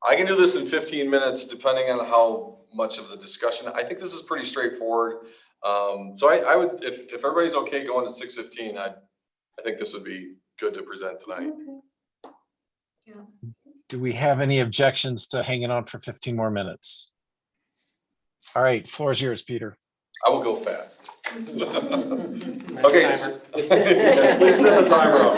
I can do this in 15 minutes, depending on how much of the discussion. I think this is pretty straightforward. So I would, if everybody's okay going to 6:15, I think this would be good to present tonight. Yeah. Do we have any objections to hanging on for 15 more minutes? All right, floor is yours, Peter. I will go fast. Okay. Please set the timer on.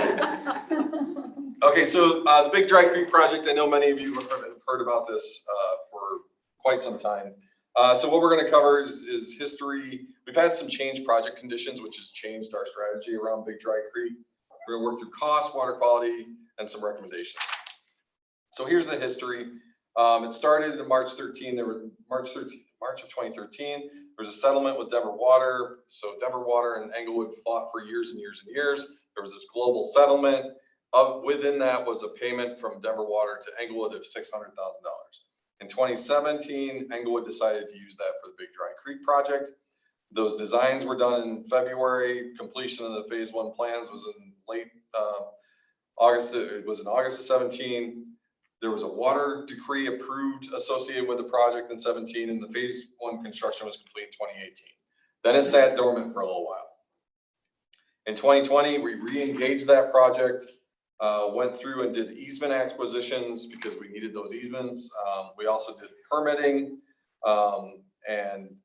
Okay, so the Big Dry Creek project, I know many of you have heard about this for quite some time. So what we're going to cover is history. We've had some change project conditions, which has changed our strategy around Big Dry Creek. We're going to work through cost, water quality, and some recommendations. So here's the history. It started in March 13. March of 2013. There was a settlement with Denver Water. So Denver Water and Englewood fought for years and years and years. There was this global settlement. Within that was a payment from Denver Water to Englewood of $600,000. In 2017, Englewood decided to use that for the Big Dry Creek project. Those designs were done in February. Completion of the phase 1 plans was in late August. It was in August of 17. There was a water decree approved associated with the project in 17, and the phase 1 construction was complete in 2018. Then it sat dormant for a little while. In 2020, we re-engaged that project, went through and did easement acquisitions because we needed those easements. We also did permitting and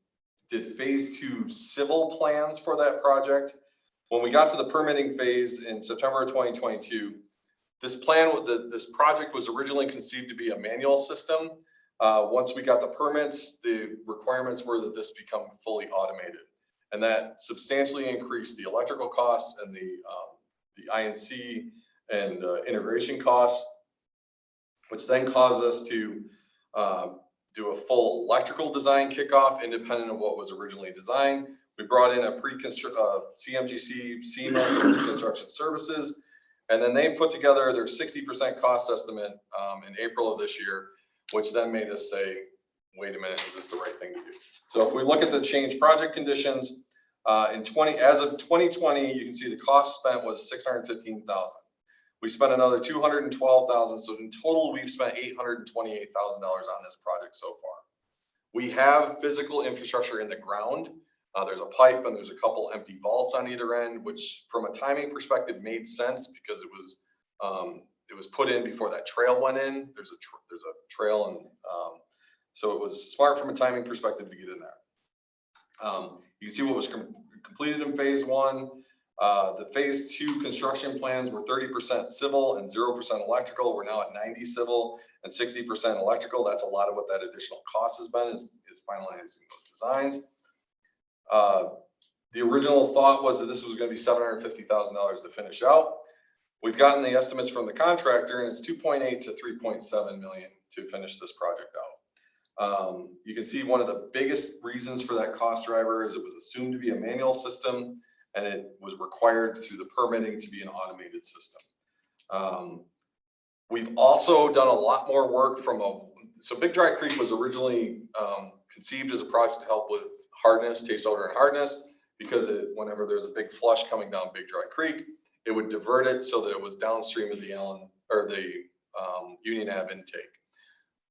did phase 2 civil plans for that project. When we got to the permitting phase in September of 2022, this project was originally conceived to be a manual system. Once we got the permits, the requirements were that this become fully automated. And that substantially increased the electrical costs and the INC and integration costs, which then caused us to do a full electrical design kickoff independent of what was originally designed. We brought in a CMGC SEMA for pre-construction services, and then they put together their 60% cost estimate in April of this year, which then made us say, wait a minute, is this the right thing to do? So if we look at the change project conditions, As of 2020, you can see the cost spent was $615,000. We spent another $212,000. So in total, we've spent $828,000 on this project so far. We have physical infrastructure in the ground. There's a pipe and there's a couple empty vaults on either end, which from a timing perspective made sense because it was put in before that trail went in. There's a trail, and so it was smart from a timing perspective to get in there. You can see what was completed in phase 1. The phase 2 construction plans were 30% civil and 0% electrical. We're now at 90 civil and 60% electrical. That's a lot of what that additional cost has been, is finalizing those designs. The original thought was that this was going to be $750,000 to finish out. We've gotten the estimates from the contractor, and it's 2.8 to 3.7 million to finish this project out. You can see one of the biggest reasons for that cost driver is it was assumed to be a manual system, and it was required through the permitting to be an automated system. We've also done a lot more work so Big Dry Creek was originally conceived as a project to help with hardness, taste, odor, and hardness, because whenever there's a big flush coming down Big Dry Creek, it would divert it so that it was downstream of the Union Ave intake.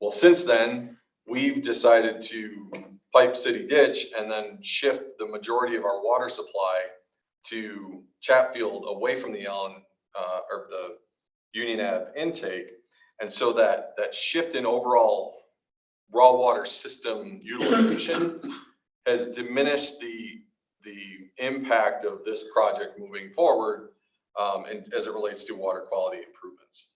Well, since then, we've decided to pipe City Ditch and then shift the majority of our water supply to Chatfield away from the or the Union Ave intake. And so that shift in overall raw water system utilization has diminished the impact of this project moving forward, and as it relates to water quality improvements.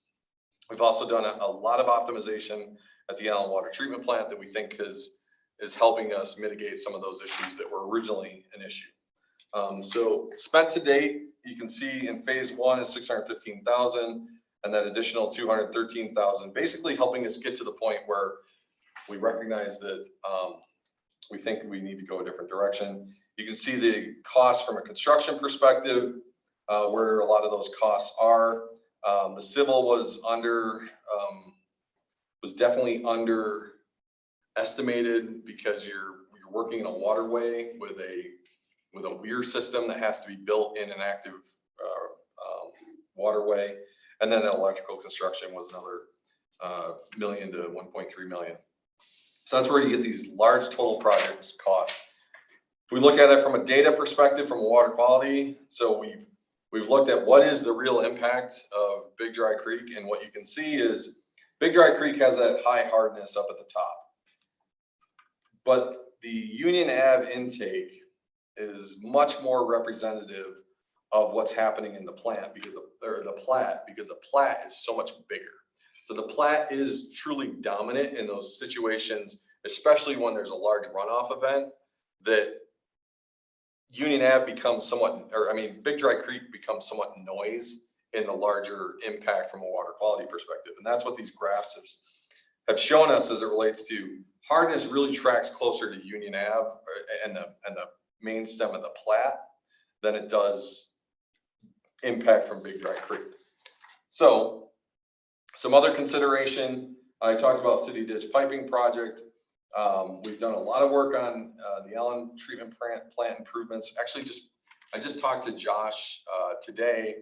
We've also done a lot of optimization at the Allen Water Treatment Plant that we think is helping us mitigate some of those issues that were originally an issue. So spent to date, you can see in phase 1 is $615,000, and that additional $213,000, basically helping us get to the point where we recognize that we think we need to go a different direction. You can see the cost from a construction perspective, where a lot of those costs are. The civil was definitely underestimated because you're working in a waterway with a weir system that has to be built in an active waterway. And then the electrical construction was another million to 1.3 million. So that's where you get these large total project costs. If we look at it from a data perspective, from a water quality, so we've looked at what is the real impact of Big Dry Creek, and what you can see is Big Dry Creek has that high hardness up at the top. But the Union Ave intake is much more representative of what's happening in the plant because the Platte is so much bigger. So the Platte is truly dominant in those situations, especially when there's a large runoff event, that Union Ave becomes Big Dry Creek becomes somewhat noise in the larger impact from a water quality perspective. And that's what these graphs have shown us as it relates to hardness. Really tracks closer to Union Ave and the main stem of the Platte than it does impact from Big Dry Creek. So some other consideration, I talked about City Ditch Piping Project. We've done a lot of work on the Allen Treatment Plant improvements. Actually, I just talked to Josh today,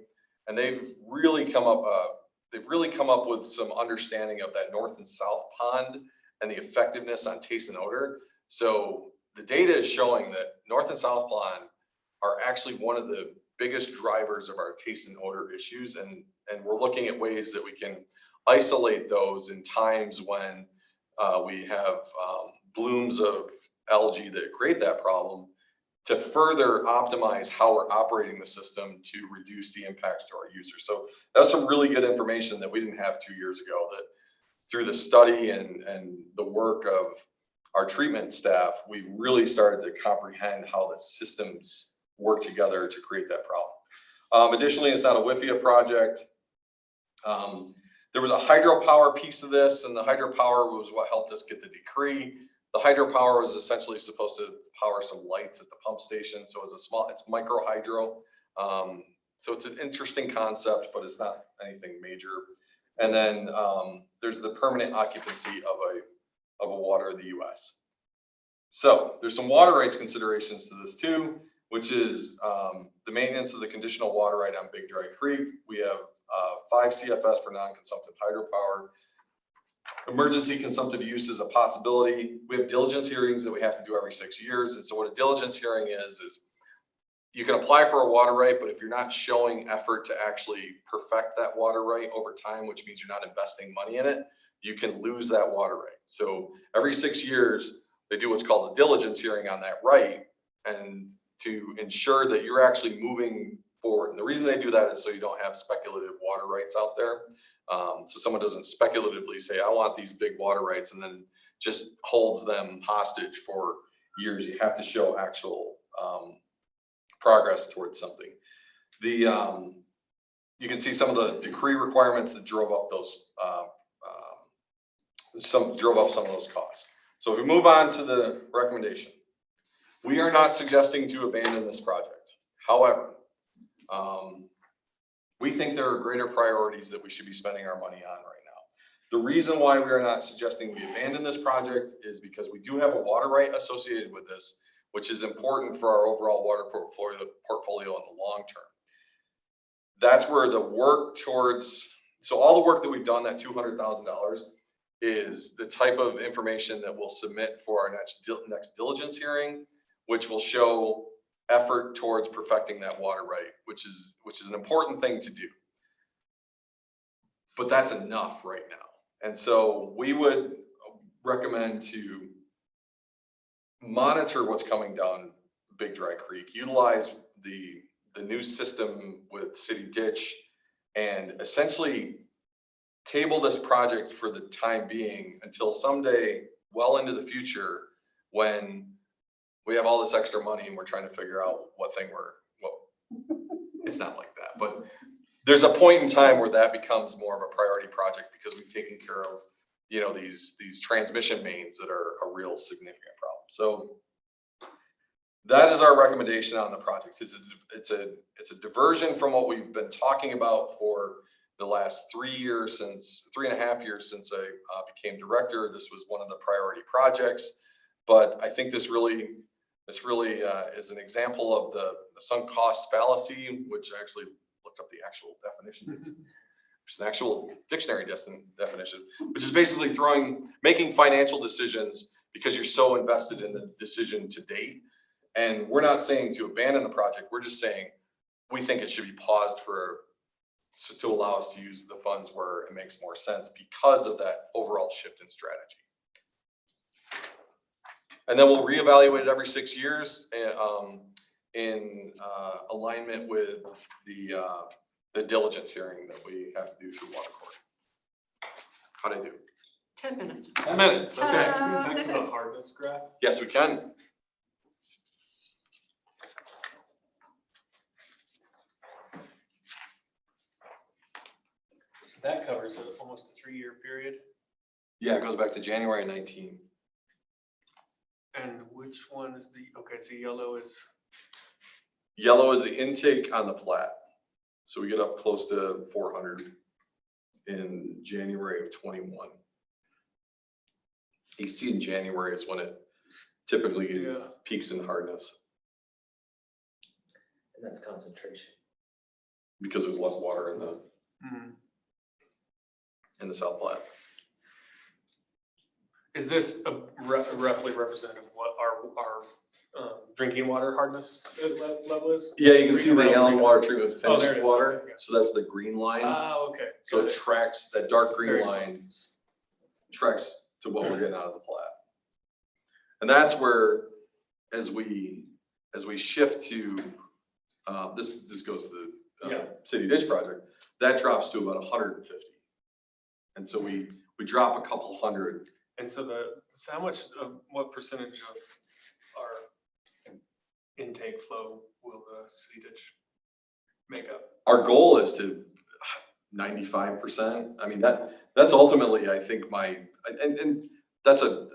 and they've really come up with some understanding of that north and south pond and the effectiveness on taste and odor. So the data is showing that north and south pond are actually one of the biggest drivers of our taste and odor issues, and we're looking at ways that we can isolate those in times when we have blooms of algae that create that problem, to further optimize how we're operating the system to reduce the impacts to our users. So that's some really good information that we didn't have 2 years ago, that through the study and the work of our treatment staff, we've really started to comprehend how the systems work together to create that problem. Additionally, it's not a WIFIA project. There was a hydropower piece of this, and the hydropower was what helped us get the decree. The hydropower was essentially supposed to power some lights at the pump station. So it's micro hydro. So it's an interesting concept, but it's not anything major. And then there's the permanent occupancy of a water of the US. So there's some water rights considerations to this too. which is the maintenance of the conditional water right on Big Dry Creek. We have 5 CFS for non-consumptive hydropower. Emergency consumptive use is a possibility. We have diligence hearings that we have to do every 6 years. And so what a diligence hearing is you can apply for a water right, but if you're not showing effort to actually perfect that water right over time, which means you're not investing money in it, you can lose that water right. So every 6 years, they do what's called a diligence hearing on that right, and to ensure that you're actually moving forward. And the reason they do that is so you don't have speculative water rights out there. So someone doesn't speculatively say, I want these big water rights, and then just holds them hostage for years. You have to show actual progress towards something. You can see some of the decree requirements that drove up those some of those costs. So if we move on to the recommendation, we are not suggesting to abandon this project. However, we think there are greater priorities that we should be spending our money on right now. The reason why we are not suggesting we abandon this project is because we do have a water right associated with this, which is important for our overall water portfolio in the long term. That's where the work towards, so all the work that we've done, that $200,000, is the type of information that we'll submit for our next diligence hearing, which will show effort towards perfecting that water right, which is an important thing to do. But that's enough right now. And so we would recommend to monitor what's coming down Big Dry Creek, utilize the new system with City Ditch, and essentially table this project for the time being until someday well into the future when we have all this extra money and we're trying to figure out it's not like that, but there's a point in time where that becomes more of a priority project because we've taken care of, these transmission mains that are a real significant problem. So that is our recommendation on the project. It's a diversion from what we've been talking about for the last 3.5 years since I became director. This was one of the priority projects, but I think this really is an example of the sunk cost fallacy, which I actually looked up the actual definition. It's an actual dictionary definition, which is basically making financial decisions because you're so invested in the decision to date. And we're not saying to abandon the project. We're just saying we think it should be paused to allow us to use the funds where it makes more sense because of that overall shift in strategy. And then we'll reevaluate it every 6 years in alignment with the diligence hearing that we have to do through water court. How'd I do? 10 minutes. 10 minutes, okay. Back to the harvest graph. Yes, we can. So that covers almost a 3-year period. Yeah, it goes back to January 19. And which one is okay, so yellow is? Yellow is the intake on the Platte. So we get up close to 400 in January of 21. You see in January is when it typically peaks in hardness. And that's concentration. Because there's less water in the South Platte. Is this roughly representative of what our drinking water hardness level is? Yeah, you can see the Allen water treatment with Oh, there finished it is. water. Okay. So that's the green line. Ah, okay. So Got it it. tracks, that dark green Very line tracks to what we're getting out of the Platte. And that's where, as we shift to, this goes to the City Ditch project, that drops to about 150. And so we drop a couple hundred. And so what percentage of our intake flow will the City Ditch make up? Our goal is to 95%. I mean, that's ultimately, I think and that's a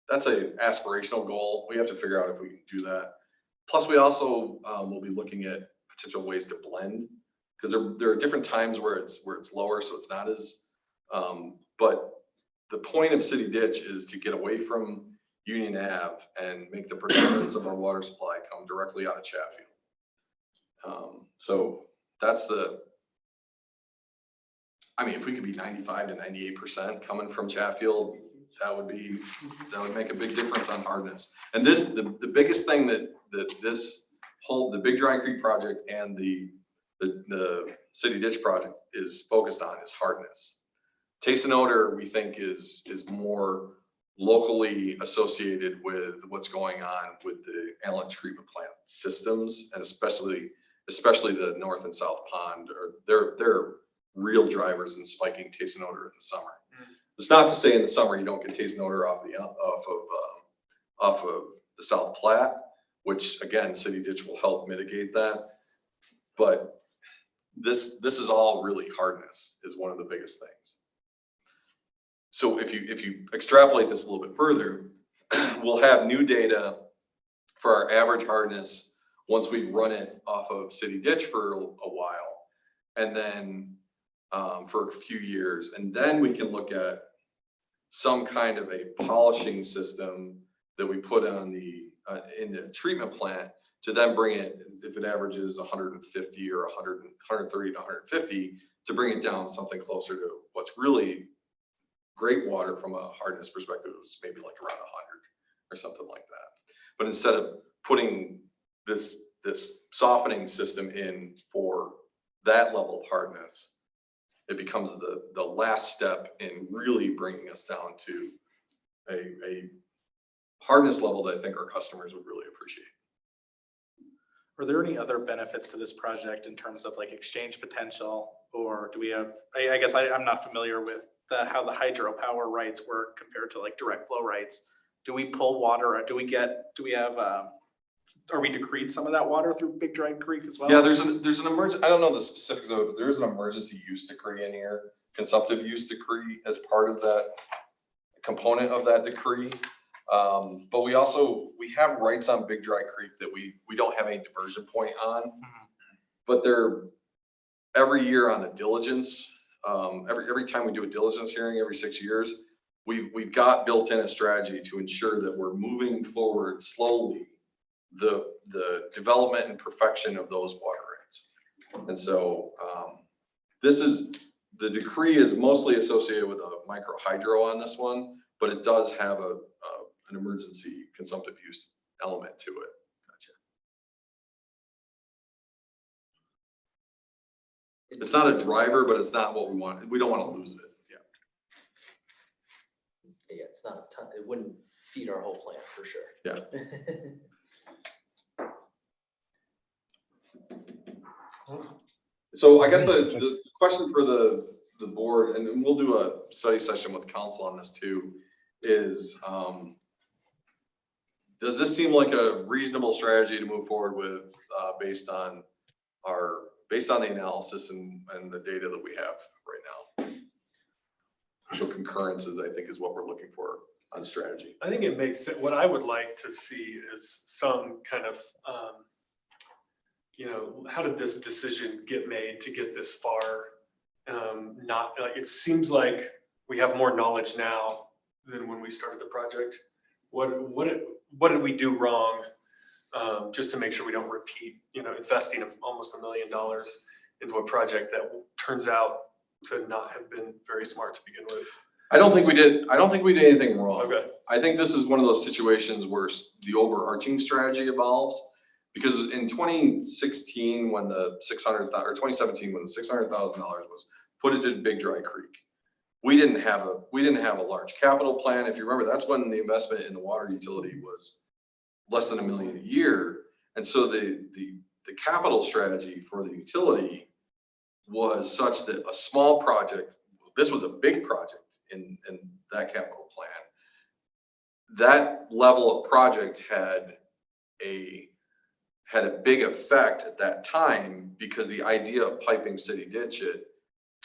aspirational goal. We have to figure out if we can do that. Plus we also will be looking at potential ways to blend, because there are different times where it's lower, so it's not as, but the point of City Ditch is to get away from Union Ave and make the predominance of our water supply come directly out of Chatfield. So that's I mean, if we could be 95 to 98% coming from Chatfield, that would make a big difference on hardness. And the biggest thing that the Big Dry Creek project and the City Ditch project is focused on is hardness. Taste and odor, we think, is more locally associated with what's going on with the allen treatment plant systems, and especially the north and south pond, or they're real drivers in spiking taste and odor in the summer. It's not to say in the summer you don't get taste and odor off of the South Platte, which again, City Ditch will help mitigate that. But this is all really hardness is one of the biggest things. So if you extrapolate this a little bit further, we'll have new data for our average hardness once we run it off of City Ditch for a while, and then for a few years, and then we can look at some kind of a polishing system that we put on in the treatment plant to then bring it, if it averages 150 or 130 to 150, to bring it down something closer to what's really great water from a hardness perspective. It was maybe like around 100 or something like that. But instead of putting this softening system in for that level of hardness, it becomes the last step in really bringing us down to a hardness level that I think our customers would really appreciate. Are there any other benefits to this project in terms of like exchange potential, or do we have, I guess I'm not familiar with how the hydropower rights work compared to like direct flow rights. Do we pull water, or are we decreed some of that water through Big Dry Creek as well? Yeah, there's an emergency, I don't know the specifics of it, but there's an emergency use decree in here, consumptive use decree as part of that component of that decree. But we have rights on Big Dry Creek that we don't have any diversion point on, but they're every year on the diligence. Every time we do a diligence hearing every 6 years, we've got built in a strategy to ensure that we're moving forward slowly the development and perfection of those water rights. And so the decree is mostly associated with a micro hydro on this one, but it does have an emergency consumptive use element to it. Gotcha. It's not a driver, but it's not what we want. We don't want to lose it. Yeah, it's not a ton, it wouldn't feed our whole plant for sure. Yeah. So I guess the question for the board, and we'll do a study session with council on this too, is does this seem like a reasonable strategy to move forward with based on the analysis and the data that we have right now? So concurrences, I think, is what we're looking for on strategy. I think it makes sense. What I would like to see is some kind of, how did this decision get made to get this far? It seems like we have more knowledge now than when we started the project. What did we do wrong? Just to make sure we don't repeat, investing of almost $1 million into a project that turns out to not have been very smart to begin with. I don't think we did anything wrong. Okay. I think this is one of those situations where the overarching strategy evolves, because in 2016, when the 2017, when the $600,000 was put into Big Dry Creek, we didn't have a large capital plan. If you remember, that's when the investment in the water utility was less than $1 million a year. And so the capital strategy for the utility was such that a small project, this was a big project in that capital plan. That level of project had a big effect at that time, because the idea of piping City Ditch at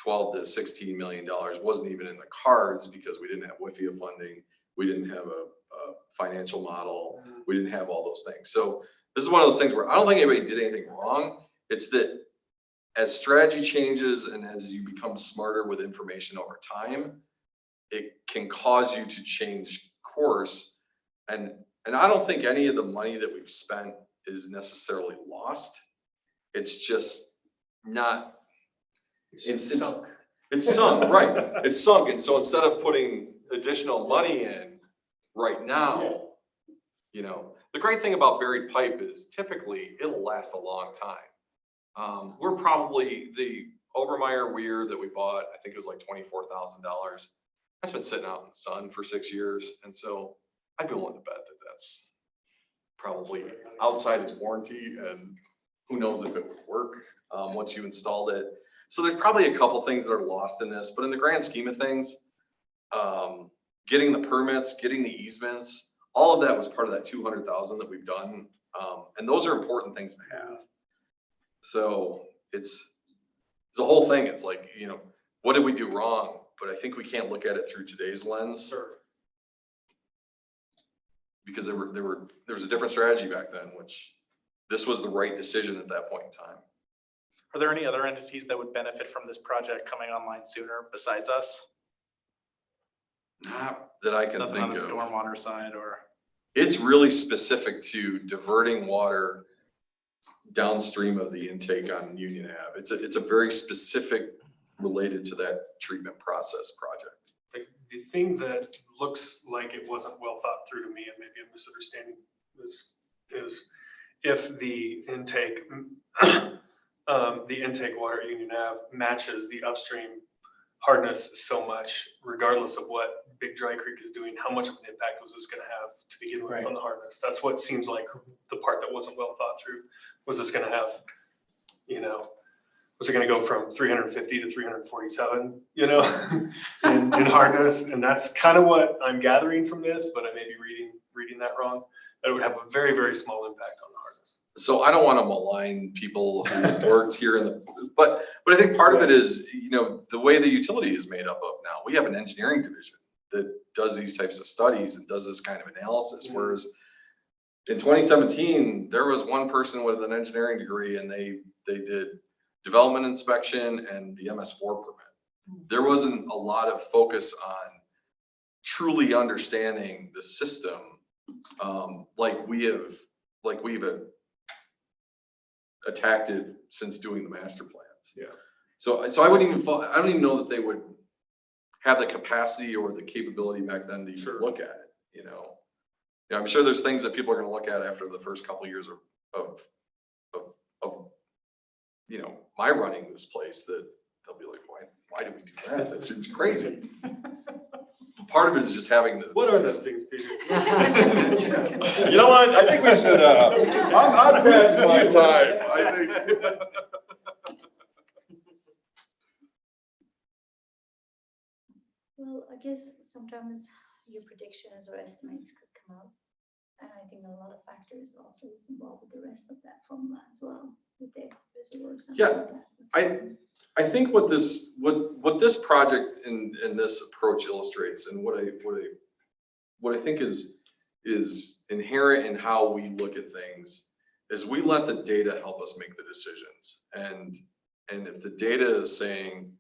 $12 to $16 million wasn't even in the cards, because we didn't have WIFIA funding. We didn't have a financial model. We didn't have all those things. So this is one of those things where I don't think anybody did anything wrong. It's that as strategy changes and as you become smarter with information over time, it can cause you to change course. And I don't think any of the money that we've spent is necessarily lost. It's just not, It's sunk. it's sunk, right? It's sunk. And so instead of putting additional money in right now, you know, the great thing about buried pipe is typically it'll last a long time. We're probably the Obermeyer weir that we bought, I think it was like $24,000. That's been sitting out in the sun for 6 years. And so I'd be willing to bet that that's probably outside its warranty, and who knows if it would work once you installed it. So there's probably a couple things that are lost in this, but in the grand scheme of things, getting the permits, getting the easements, all of that was part of that 200,000 that we've done. And those are important things to have. So it's the whole thing. It's like, you know, what did we do wrong? But I think we can't look at it through today's lens. Sure. Because there was a different strategy back then, which this was the right decision at that point in time. Are there any other entities that would benefit from this project coming online sooner besides us? Not that I can Nothing think on the of. stormwater side or? It's really specific to diverting water downstream of the intake on Union Ave. It's a very specific related to that treatment process project. The thing that looks like it wasn't well thought through to me, and maybe I'm misunderstanding this, is if the intake, water at Union Ave matches the upstream hardness so much, regardless of what Big Dry Creek is doing, how much of an impact was this going to have to begin with on the hardness? That's what seems like the part that wasn't well thought through. Was this going to have, you know, was it going to go from 350 to 347, you know, in hardness? And that's kind of what I'm gathering from this, but I may be reading that wrong. That it would have a very, very small impact on the hardness. So I don't want to malign people who worked here in the, but I think part of it is, you know, the way the utility is made up of now. We have an engineering division that does these types of studies and does this kind of analysis. Whereas in 2017, there was one person with an engineering degree and they did development inspection and the MS4 permit. There wasn't a lot of focus on truly understanding the system like we've attacked it since doing the master plans. Yeah. So I wouldn't even, I don't even know that they would have the capacity or the capability back then to even look at it, you know? Yeah, I'm sure there's things that people are going to look at after the first couple of years of you know, my running this place that they'll be like, why do we do that? That seems crazy. Part of it is just having the. What are those things, Peter? You know what? I think we should, I'm past my time, I think. Well, I guess sometimes your predictions or estimates could come out. And I think a lot of factors also is involved with the rest of that formula as well, with the reservoirs and all that. I think what this project and this approach illustrates, and what I think is inherent in how we look at things, is we let the data help us make the decisions. And if the data is saying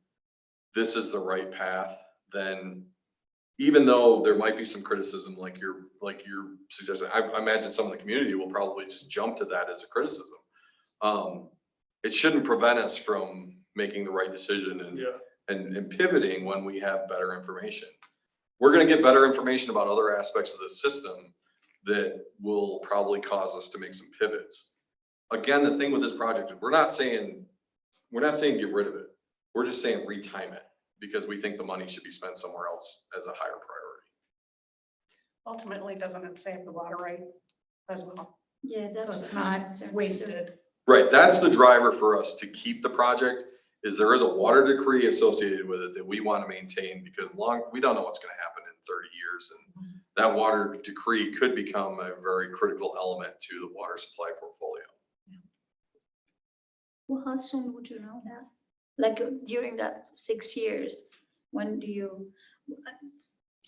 this is the right path, then even though there might be some criticism like you're suggesting, I imagine some of the community will probably just jump to that as a criticism. It shouldn't prevent us from making the right decision and pivoting when we have better information. We're going to get better information about other aspects of the system that will probably cause us to make some pivots. Again, the thing with this project is we're not saying get rid of it. We're just saying retime it, because we think the money should be spent somewhere else as a higher priority. Ultimately, doesn't it save the water right as well? Yeah, that's. So it's not wasted. Right, that's the driver for us to keep the project, is there is a water decree associated with it that we want to maintain, because we don't know what's going to happen in 30 years. And that water decree could become a very critical element to the water supply portfolio. Well, how soon would you know that? Like during that 6 years, when do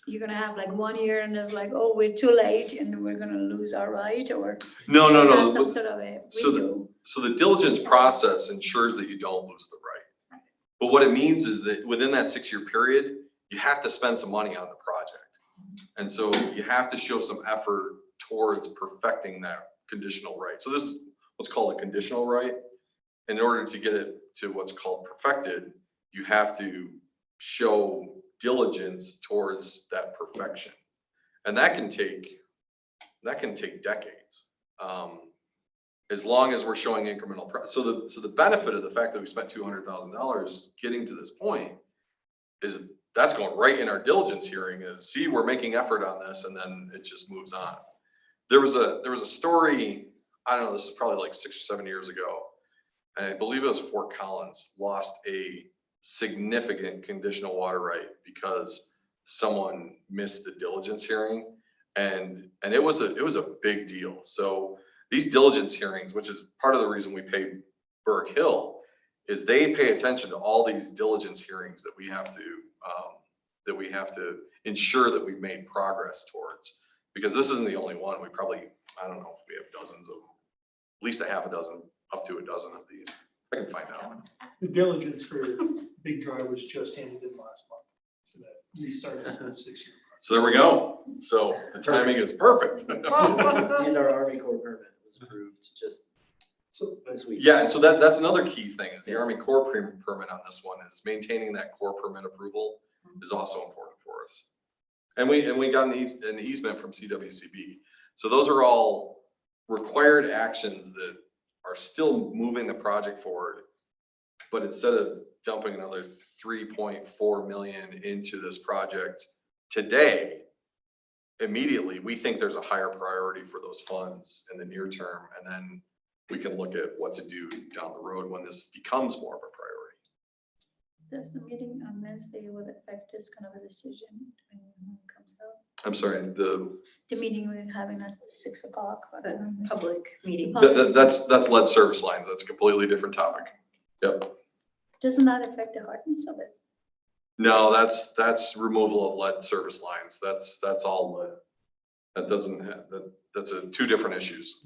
you're gonna have like 1 year and it's like, oh, we're too late and we're gonna lose our right, or? No. Some sort of a window. So the diligence process ensures that you don't lose the right. But what it means is that within that 6 year period, you have to spend some money on the project. And so you have to show some effort towards perfecting that conditional right. So this is what's called a conditional right. In order to get it to what's called perfected, you have to show diligence towards that perfection. And that can take decades. As long as we're showing incremental so the benefit of the fact that we spent $200,000 getting to this point is that's going right in our diligence hearing is, see, we're making effort on this, and then it just moves on. There was a story, I don't know, this is probably like 6 or 7 years ago, and I believe it was Fort Collins lost a significant conditional water right because someone missed the diligence hearing, and it was a big deal. So these diligence hearings, which is part of the reason we pay Burke Hill, is they pay attention to all these diligence hearings that we have to ensure that we've made progress towards. Because this isn't the only one. We probably, I don't know if we have dozens of, at least a half a dozen, up to a dozen of these. I can find out. The diligence for Big Dry was just handed in last month. So that restarts the 6-year. So there we go. So the timing is perfect. And our Army Corps permit was approved just this week. Yeah, and so that's another key thing is the Yes. Army Corps permit on this one is maintaining that Corps permit approval is also important for us. And we got an easement from CWCB. So those are all required actions that are still moving the project forward. But instead of dumping another 3.4 million into this project today, immediately, we think there's a higher priority for those funds in the near term. And then we can look at what to do down the road when this becomes more of a priority. Does the meeting on Wednesday will affect this kind of a decision when it comes out? I'm sorry, The meeting we're having at 6 o'clock. Public meeting. that's lead service lines. That's a completely different topic. Yep. Doesn't that affect the hardness of it? No, that's removal of lead service lines. That's all lead. That doesn't have, that's two different issues.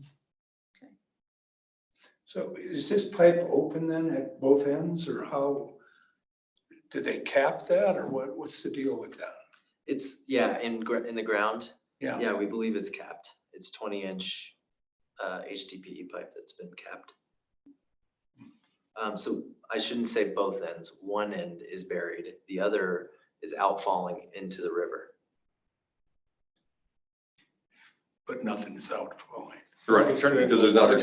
So is this pipe open then at both ends, or how? Do they cap that, or what's the deal with that? It's, yeah, in the ground. Yeah. Yeah, we believe it's capped. It's 20-inch HDPE pipe that's been capped. So I shouldn't say both ends. One end is buried. The other is outfalling into the river. But nothing is outflowing. Right, because there's nothing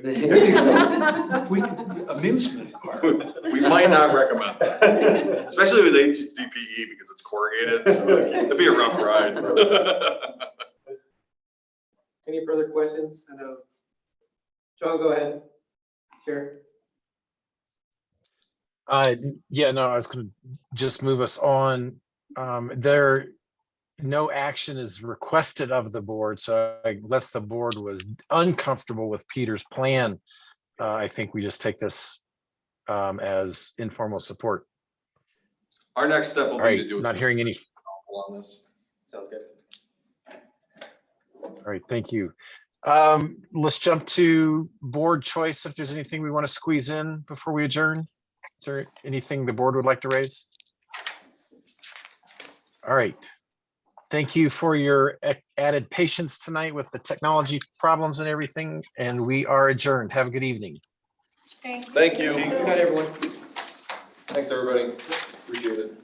There you go. We could, amusement park. We might not recommend that, especially with HDPE because it's corrugated. So it'd be a rough ride. Any further questions? I know. John, go ahead. Sure. Yeah, no, I was going to just move us on. No action is requested of the board. So unless the board was uncomfortable with Peter's plan, I think we just take this as informal support. Our next step will All be right, to do not hearing any. on this. Sounds good. All right, thank you. Let's jump to board choice. If there's anything we want to squeeze in before we adjourn. Is there anything the board would like to raise? All right. Thank you for your added patience tonight with the technology problems and everything. And we are adjourned. Have a good evening. Thank you. Good night, everyone. Thanks, everybody. Appreciate it.